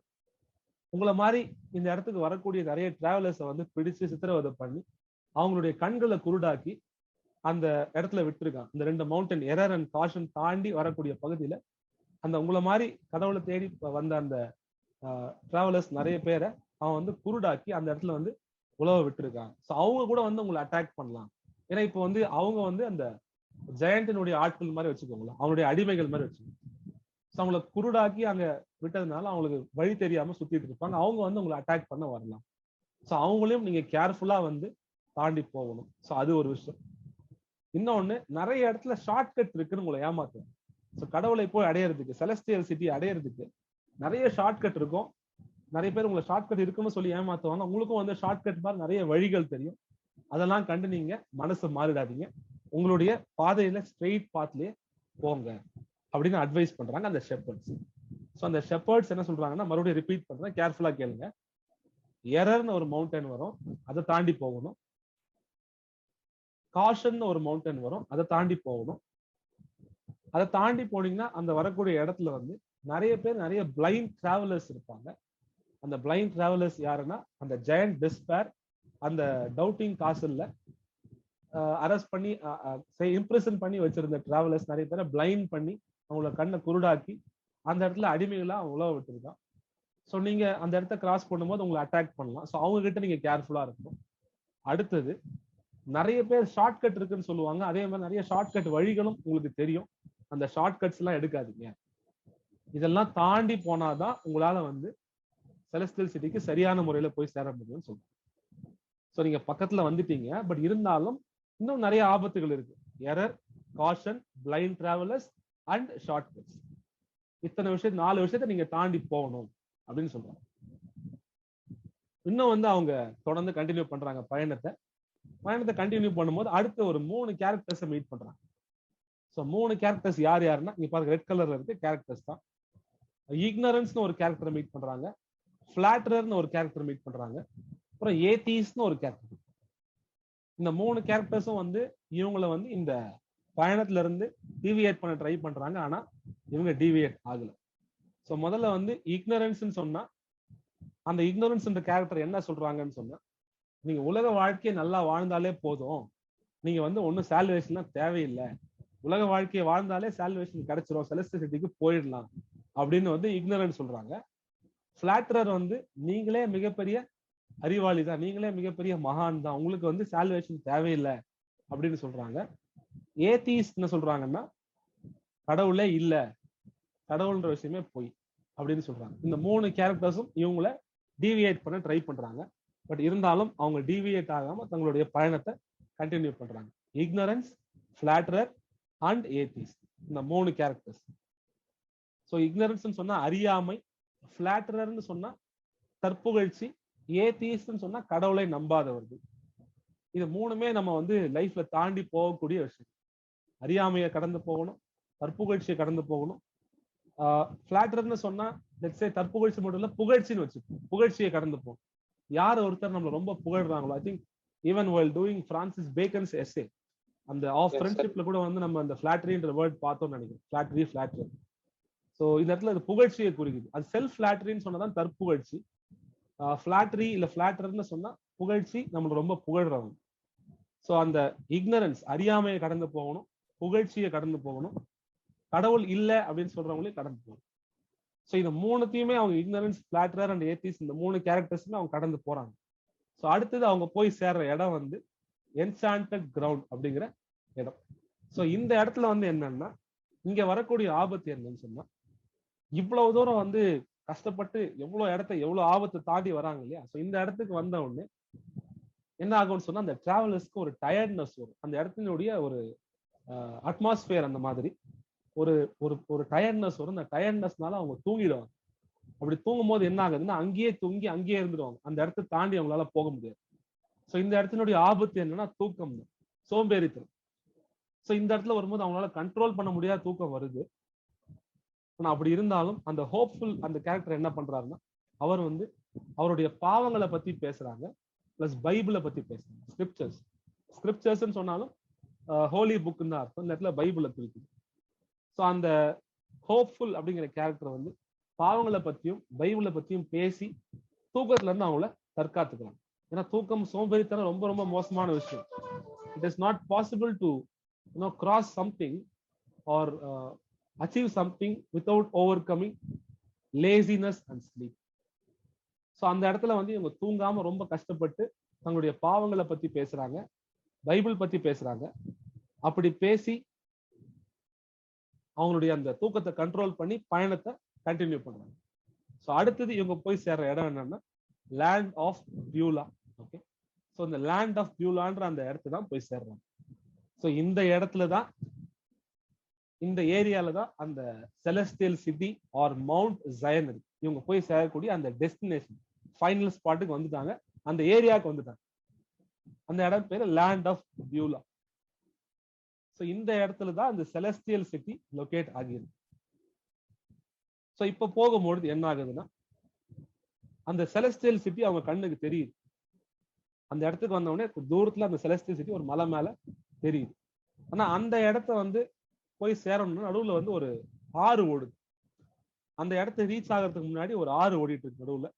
A: உங்களை மாதிரி இந்த இடத்துக்கு வரக்கூடிய நிறைய டிராவலர்ஸை வந்து பிடிச்சு சித்திரவதை பண்ணி அவங்களுடைய கண்களை குருடாக்கி அந்த இடத்துல விட்டுருக்கான். இந்த ரெண்டு மவுண்டன், எரர் அண்ட் காஷன் தாண்டி வரக்கூடிய பகுதியில அந்த உங்களை மாதிரி கடவுளை தேடி வந்த அந்த டிராவலர்ஸ் நிறைய பேரை அவன் வந்து குருடாக்கி அந்த இடத்துல வந்து உழவ விட்டுருக்கான். ஸோ அவங்க கூட வந்து உங்களை அட்டாக் பண்ணலாம். ஏன்னா இப்போ வந்து அவங்க வந்து அந்த ஜெயண்டினுடைய ஆட்கள் மாதிரி வச்சுக்கோங்களேன், அவங்களுடைய அடிமைகள் மாதிரி வச்சுக்கோங்க. ஸோ அவங்களை குருடாக்கி அங்க விட்டதுனால அவங்களுக்கு வழி தெரியாம சுத்திட்டு இருப்பாங்க. அவங்க வந்து உங்களை அட்டாக் பண்ண வரலாம். ஸோ அவங்களையும் நீங்க கேர்ஃபுல்லா வந்து தாண்டி போகணும். ஸோ அது ஒரு விஷயம். இன்னொன்னு, நிறைய இடத்துல ஷார்ட்கட் இருக்குன்னு உங்களை ஏமாத்தும். ஸோ கடவுளை போய் அடையிறதுக்கு, செலஸ்டியல் சிட்டி அடையிறதுக்கு நிறைய ஷார்ட்கட் இருக்கும். நிறைய பேர் உங்களை ஷார்ட்கட் இருக்குன்னு சொல்லி ஏமாத்துவாங்க. உங்களுக்கும் வந்து ஷார்ட்கட் மாதிரி நிறைய வழிகள் தெரியும். அதெல்லாம் கண்டு நீங்க மனசு மாறிடாதீங்க, உங்களுடைய பாதையில ஸ்ட்ரெயிட் பாத்லயே போங்க அப்படின்னு அட்வைஸ் பண்றாங்க அந்த ஷெப்பர்ட்ஸ். ஸோ அந்த ஷெப்பர்ட்ஸ் என்ன சொல்றாங்கன்னா, மறுபடியும் ரிப்பீட் பண்றேன், கேர்ஃபுல்லா கேளுங்க. எரர்னு ஒரு மவுண்டன் வரும், அதை தாண்டி போகணும். காஷன் ஒரு மவுண்டன் வரும், அதை தாண்டி போகணும். அதை தாண்டி போனீங்கன்னா அந்த வரக்கூடிய இடத்துல வந்து நிறைய பேர், நிறைய பிளைண்ட் டிராவலர்ஸ் இருப்பாங்க. அந்த பிளைண்ட் டிராவலர்ஸ் யாருன்னா அந்த ஜெயண்ட் டிஸ்பேர் அந்த டவுட்டிங் காசல்ல அரெஸ்ட் பண்ணி இம்ப்ரெஷன் பண்ணி வச்சிருந்த டிராவலர்ஸ் நிறைய பேரை பிளைண்ட் பண்ணி அவங்கள கண்ணை குருடாக்கி அந்த இடத்துல அடிமைகளா உழவ விட்டுருக்கான். ஸோ நீங்க அந்த இடத்த கிராஸ் பண்ணும்போது உங்களை அட்டாக் பண்ணலாம். ஸோ அவங்க கிட்ட நீங்க கேர்ஃபுல்லா இருக்கணும். அடுத்தது நிறைய பேர் ஷார்ட் கட் இருக்குன்னு சொல்லுவாங்க. அதே மாதிரி நிறைய ஷார்ட் கட் வழிகளும் உங்களுக்கு தெரியும். அந்த ஷார்ட் கட்ஸ் எல்லாம் எடுக்காதீங்க. இதெல்லாம் தாண்டி போனாதான் உங்களால வந்து செலஸ்டியல் சிட்டிக்கு சரியான முறையில போய் சேர முடியும்னு சொல்றேன். ஸோ நீங்க பக்கத்துல வந்துட்டீங்க, பட் இருந்தாலும் இன்னும் நிறைய ஆபத்துகள் இருக்கு. Error, caution, blind travellers and short cuts. இத்தனை விஷயம் 4 விஷயத்தை நீங்க தாண்டி போகணும் அப்படின்னு சொல்றாங்க. இன்னும் வந்து அவங்க தொடர்ந்து கண்டினியூ பண்றாங்க பயணத்தை கண்டினியூ பண்ணும்போது அடுத்த ஒரு 3 கேரக்டர்ஸை மீட் பண்றாங்க. ஸோ 3 கேரக்டர்ஸ் யார் யாருன்னா இங்க பாருங்க ரெட் கலர்ல இருக்கு கேரக்டர்ஸ் தான். இக்னரன்ஸ்னு ஒரு கேரக்டரை மீட் பண்றாங்க, ஃபிளாட்டரர்னு ஒரு கேரக்டர் மீட் பண்றாங்க, அப்புறம் ஏதீஸ்னு ஒரு கேரக்டர். இந்த 3 கேரக்டர்ஸும் வந்து இவங்களை வந்து இந்த பயணத்துல இருந்து டிவியேட் பண்ண ட்ரை பண்றாங்க. ஆனா இவங்க டிவியேட் ஆகல. ஸோ முதல்ல வந்து இக்னரன்ஸ்ன்னு சொன்னா அந்த இக்னரன்ஸ் கேரக்டர் என்ன சொல்றாங்கன்னு சொன்னா, நீங்க உலக வாழ்க்கையை நல்லா வாழ்ந்தாலே போதும், நீங்க வந்து ஒன்னும் சால்வேஷன்லாம் தேவையில்லை, உலக வாழ்க்கையை வாழ்ந்தாலே சால்வேஷன் கிடைச்சிரும், செலஸ்டியல் சிட்டிக்கு போயிடலாம் அப்படின்னு வந்து இக்னரன்ஸ் சொல்றாங்க. ஃபிளாட்டரர் வந்து நீங்களே மிகப்பெரிய அறிவாளி தான், நீங்களே மிகப்பெரிய மகான் தான், உங்களுக்கு வந்து சால்வேஷன் தேவையில்லை அப்படின்னு சொல்றாங்க. ஏதீஸ்ட் என்ன சொல்றாங்கன்னா கடவுளே இல்ல, கடவுள்ன்ற விஷயமே போய் அப்படின்னு சொல்றாங்க. இந்த 3 கேரக்டர்ஸும் இவங்கள டீவியேட் பண்ண ட்ரை பண்றாங்க. பட் இருந்தாலும் அவங்க டீவியேட் ஆகாம தங்களுடைய பயணத்தை கண்டினியூ பண்றாங்க. இக்னரன்ஸ், ஃபிளாட்டரர் அண்ட் ஏதீஸ்ட், இந்த 3 கேரக்டர்ஸ். ஸோ இக்னரன்ஸ் சொன்னா அறியாமை, ஃபிளாட்டரர்னு சொன்னா தற்புகழ்ச்சி, ஏதீஸ்ட்னு சொன்னா கடவுளை நம்பாதவர்கள். இது 3மே நம்ம வந்து லைஃப்ல தாண்டி போகக்கூடிய விஷயம். அறியாமையை கடந்து போகணும், தற்புகழ்ச்சியை கடந்து போகணும். ஃபிளாட்டர்னு சொன்னா தற்புகழ்ச்சி மட்டும் இல்ல புகழ்ச்சின்னு வச்சுக்கணும், புகழ்ச்சியை கடந்து போகணும். யார் ஒருத்தர் நம்மள ரொம்ப புகழ்றாங்களோ, I think even while doing Francis Bacon's essay அந்த ஆஃப் ஃப்ரெண்ட்ஷிப்ல கூட வந்து நம்ம அந்த ஃபிளாட்டரின்ற வேர்ட் பார்த்தோம்னு நினைக்கிறேன். ஃபிளாட்டரி. ஸோ இந்த இடத்துல அது புகழ்ச்சியை குறிக்குது. அது செல்ஃப் ஃபிளாட்டரின்னு சொன்னதான் தற்புகழ்ச்சி. ஃபிளாட்டரி இல்ல ஃபிளாட்டர்னு சொன்னா புகழ்ச்சி, நம்மள ரொம்ப புகழ்றவங்க. ஸோ அந்த இக்னரன்ஸ் அறியாமையை கடந்து போகணும், புகழ்ச்சியை கடந்து போகணும், கடவுள் இல்லை அப்படின்னு சொல்றவங்களையும் கடந்து போகணும். ஸோ இந்த 3த்தையுமே அவங்க இக்னரன்ஸ், ஃபிளாட்டரர் அண்ட் ஏதீஸ், இந்த 3 கேரக்டர்ஸுமே அவங்க கடந்து போறாங்க. ஸோ அடுத்தது அவங்க போய் சேர்ற இடம் வந்து என்சாண்டட் கிரவுண்ட் அப்படிங்கிற இடம். ஸோ இந்த இடத்துல வந்து என்னன்னா இங்க வரக்கூடிய ஆபத்து என்னன்னு சொன்னா, இவ்வளவு தூரம் வந்து கஷ்டப்பட்டு எவ்வளவு ஆபத்தை தாண்டி வராங்க இல்லையா. ஸோ இந்த இடத்துக்கு வந்த உடனே என்ன ஆகும்னு சொன்னா அந்த டிராவலர்ஸ்க்கு ஒரு டயர்ட்னஸ் வரும். அந்த இடத்தினுடைய ஒரு அட்மாஸ்பியர் அந்த மாதிரி ஒரு ஒரு டயர்ட்னஸ் வரும். அந்த டயர்ட்னஸ்னால அவங்க தூங்கிடுவாங்க. அப்படி தூங்கும் போது என்ன ஆகுதுன்னா அங்கேயே தூங்கி அங்கேயே இருந்துடுவாங்க. அந்த இடத்த தாண்டி அவங்களால போக முடியாது. ஸோ இந்த இடத்தினுடைய ஆபத்து என்னன்னா தூக்கம் தான், சோம்பேறித்தனம். ஸோ இந்த இடத்துல வரும்போது அவங்களால கண்ட்ரோல் பண்ண முடியாத தூக்கம் வருது. ஆனா அப்படி இருந்தாலும் அந்த ஹோப்ஃபுல் அந்த கேரக்டர் என்ன பண்றாருன்னா, அவர் வந்து அவருடைய பாவங்களை பத்தி பேசுறாங்க, பிளஸ் பைபிளை பத்தி பேசுறாங்க. ஸ்கிரிப்சர்ஸ் சொன்னாலும் ஹோலி புக்குன்னு தான் அர்த்தம். இந்த இடத்துல பைபிளை குறிக்குது. ஸோ அந்த ஹோப்ஃபுல் அப்படிங்கிற கேரக்டர் வந்து பாவங்களை பத்தியும் பைபிளை பத்தியும் பேசி தூக்கத்துல இருந்து அவங்கள தற்காத்துக்கலாம். ஏன்னா தூக்கம், சோம்பேறித்தனம் ரொம்ப ரொம்ப மோசமான விஷயம். It is not possible to cross something R achieve something without over coming laziness and sleep. So அந்த இடத்துல வந்து இவங்க தூங்காம ரொம்ப கஷ்டப்பட்டு தங்களுடைய பாவங்களை பத்தி பேசுறாங்க, பைபிள் பத்தி பேசுறாங்க. அப்படி பேசி அவங்களுடைய அந்த தூக்கத்தை கண்ட்ரோல் பண்ணி பயணத்தை கண்டினியூ பண்றாங்க. ஸோ அடுத்தது இவங்க போய் சேர்ற இடம் என்னன்னா land of Beulah. Okay, so land லேண்ட் ஆஃப் பியூலான்ற அந்த இடத்துல தான் போய் சேர்றாங்க. ஸோ இந்த இடத்துல தான், இந்த ஏரியால தான் அந்த Celestial City or Mount Zion இருக்கு. இவங்க போய் சேரக்கூடிய அந்த டெஸ்டினேஷன் ஃபைனல் ஸ்பாட்டுக்கு வந்துட்டாங்க, அந்த ஏரியாவுக்கு வந்துட்டாங்க. அந்த இடம் பேரு லேண்ட் ஆஃப் பியூலா. ஸோ இந்த இடத்துல தான் அந்த செலஸ்டியல் சிட்டி லொகேட் ஆகியிருக்கு. ஸோ இப்போ போகும்பொழுது என்ன ஆகுதுன்னா, அந்த செலஸ்டியல் சிட்டி அவங்க கண்ணுக்கு தெரியுது. அந்த இடத்துக்கு வந்த உடனே தூரத்துல அந்த செலஸ்டியல் சிட்டி ஒரு மலை மேல தெரியுது. ஆனா அந்த இடத்த வந்து போய் சேரணும்னா நடுவுல வந்து ஒரு ஆறு ஓடுது. அந்த இடத்த ரீச் ஆகிறதுக்கு முன்னாடி ஒரு ஆறு ஓடிட்டு இருக்கு நடுவுல.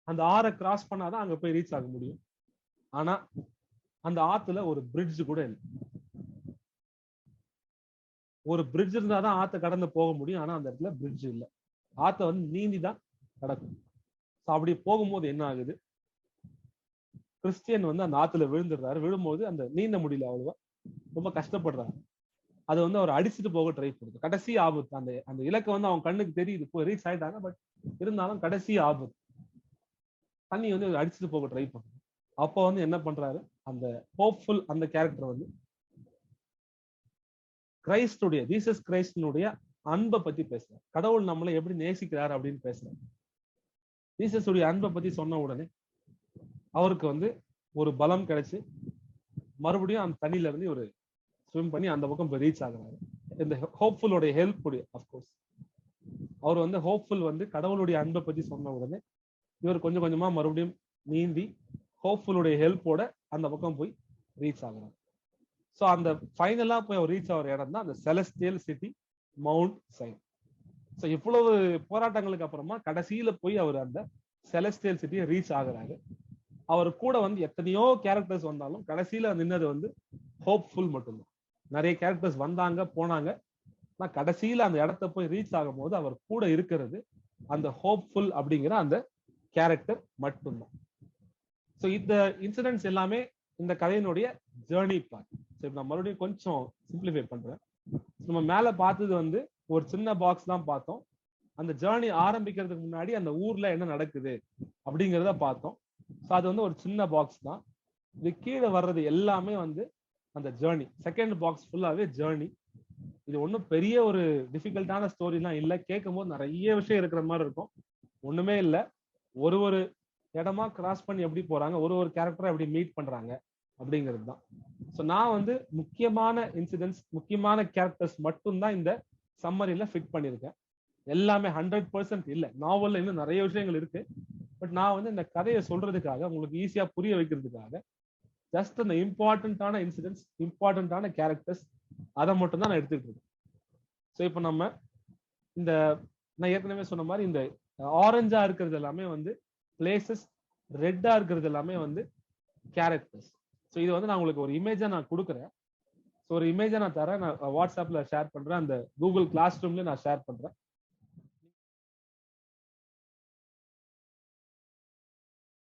A: அந்த ஆறை கிராஸ் பண்ணாதான் அங்க போய் ரீச் ஆக முடியும். ஆனா அந்த ஆத்துல ஒரு பிரிட்ஜ் கூட இல்லை. ஒரு பிரிட்ஜ் இருந்தாதான் ஆத்தை கடந்து போக முடியும். ஆனா அந்த இடத்துல பிரிட்ஜ் இல்லை. ஆத்தை வந்து நீந்தி தான் கடக்கும். அப்படி போகும்போது என்ன ஆகுது, கிறிஸ்டியன் வந்து அந்த ஆத்துல விழுந்துடுறாரு. விழும்போது அந்த நீந்த முடியல, அவ்வளவா ரொம்ப கஷ்டப்படுறாரு. அது வந்து அவர் அடிச்சுட்டு போக ட்ரை பண்ணுது. கடைசி ஆபத்து. அந்த அந்த இலக்கை வந்து அவங்க கண்ணுக்கு தெரியுது, போய் ரீச் ஆயிட்டாங்க. பட் இருந்தாலும் கடைசி ஆபத்து. தண்ணி வந்து அடிச்சுட்டு போக ட்ரை பண்ணுது. அப்போ வந்து என்ன பண்றாரு, அந்த ஹோப்ஃபுல் அந்த கேரக்டர் வந்து கிரைஸ்டுடைய, ஜீசஸ் கிரைஸ்டனுடைய அன்பை பத்தி பேசுறாரு. கடவுள் நம்மளை எப்படி நேசிக்கிறார் அப்படின்னு பேசுறாரு. ஜீசஸ் உடைய அன்பை பத்தி சொன்ன உடனே அவருக்கு வந்து ஒரு பலம் கிடைச்சு மறுபடியும் அந்த தண்ணியில இருந்து ஒரு ஸ்விம் பண்ணி அந்த பக்கம் ரீச் ஆகுறாரு. இந்த ஹோப்ஃபுல்லோட ஹெல்ப் உடைய, அப்கோர்ஸ் அவர் வந்து ஹோப்ஃபுல் வந்து கடவுளுடைய அன்பை பத்தி சொன்ன உடனே இவர் கொஞ்சம் கொஞ்சமா மறுபடியும் நீந்தி ஹோப்ஃபுல்லுடைய ஹெல்ப்போட அந்த பக்கம் போய் ரீச் ஆகுறாரு. ஸோ அந்த ஃபைனலா போய் அவர் ரீச் ஆகிற இடம் தான் அந்த செலஸ்டியல் சிட்டி மவுண்ட் சைன். ஸோ இவ்வளவு போராட்டங்களுக்கு அப்புறமா கடைசியில போய் அவர் அந்த செலஸ்டியல் சிட்டியை ரீச் ஆகுறாரு. அவர் கூட வந்து எத்தனையோ கேரக்டர்ஸ் வந்தாலும் கடைசியில நின்னது வந்து ஹோப்ஃபுல் மட்டும்தான். நிறைய கேரக்டர்ஸ் வந்தாங்க போனாங்க, ஆனா கடைசியில அந்த இடத்த போய் ரீச் ஆகும் போது அவர் கூட இருக்கிறது அந்த ஹோப்ஃபுல் அப்படிங்கிற அந்த கேரக்டர் மட்டும்தான். ஸோ இந்த இன்சிடென்ட்ஸ் எல்லாமே இந்த கதையினுடைய ஜேர்னி பார்ட். சரி, நான் மறுபடியும் கொஞ்சம் சிம்பிளிஃபை பண்றேன். நம்ம மேல பார்த்தது வந்து ஒரு சின்ன பாக்ஸ் தான் பார்த்தோம். அந்த ஜேர்னி ஆரம்பிக்கிறதுக்கு முன்னாடி அந்த ஊர்ல என்ன நடக்குது அப்படிங்கிறத பார்த்தோம். ஸோ அது வந்து ஒரு சின்ன பாக்ஸ் தான். இது கீழே வர்றது எல்லாமே வந்து அந்த ஜேர்னி. செகண்ட் பாக்ஸ் ஃபுல்லாவே ஜேர்னி. இது ஒன்றும் பெரிய ஒரு டிஃபிகல்ட்டான ஸ்டோரிலாம் இல்லை. கேட்கும் போது நிறைய விஷயம் இருக்கிற மாதிரி இருக்கும். ஒண்ணுமே இல்லை. ஒரு ஒரு இடமா கிராஸ் பண்ணி எப்படி போறாங்க, ஒரு ஒரு கேரக்டரை எப்படி மீட் பண்றாங்க அப்படிங்கிறது தான். ஸோ நான் வந்து முக்கியமான இன்சிடென்ட்ஸ், முக்கியமான கேரக்டர்ஸ் மட்டும்தான் இந்த சம்மரியில ஃபிட் பண்ணியிருக்கேன். எல்லாமே 100% இல்லை. நாவல்ல இன்னும் நிறைய விஷயங்கள் இருக்கு. பட் நான் வந்து இந்த கதையை சொல்றதுக்காக, உங்களுக்கு ஈஸியா புரிய வைக்கிறதுக்காக ஜஸ்ட் அந்த இம்பார்ட்டன்டான இன்சிடென்ட்ஸ், இம்பார்ட்டன்டான கேரக்டர்ஸ் அதை மட்டும் தான் நான் எடுத்துட்டு இருக்கேன். ஸோ இப்போ நம்ம இந்த நான் ஏற்கனவே சொன்ன மாதிரி இந்த ஆரஞ்சா இருக்கிறது எல்லாமே வந்து பிளேசஸ், ரெட்டா இருக்கிறது எல்லாமே வந்து கேரக்டர்ஸ். ஸோ இது வந்து நான் உங்களுக்கு ஒரு இமேஜா நான் கொடுக்குறேன். ஸோ ஒரு இமேஜா நான் தரேன், நான் வாட்ஸ்அப்ல ஷேர் பண்றேன், அந்த கூகுள் கிளாஸ் ரூம்ல நான் ஷேர் பண்றேன்.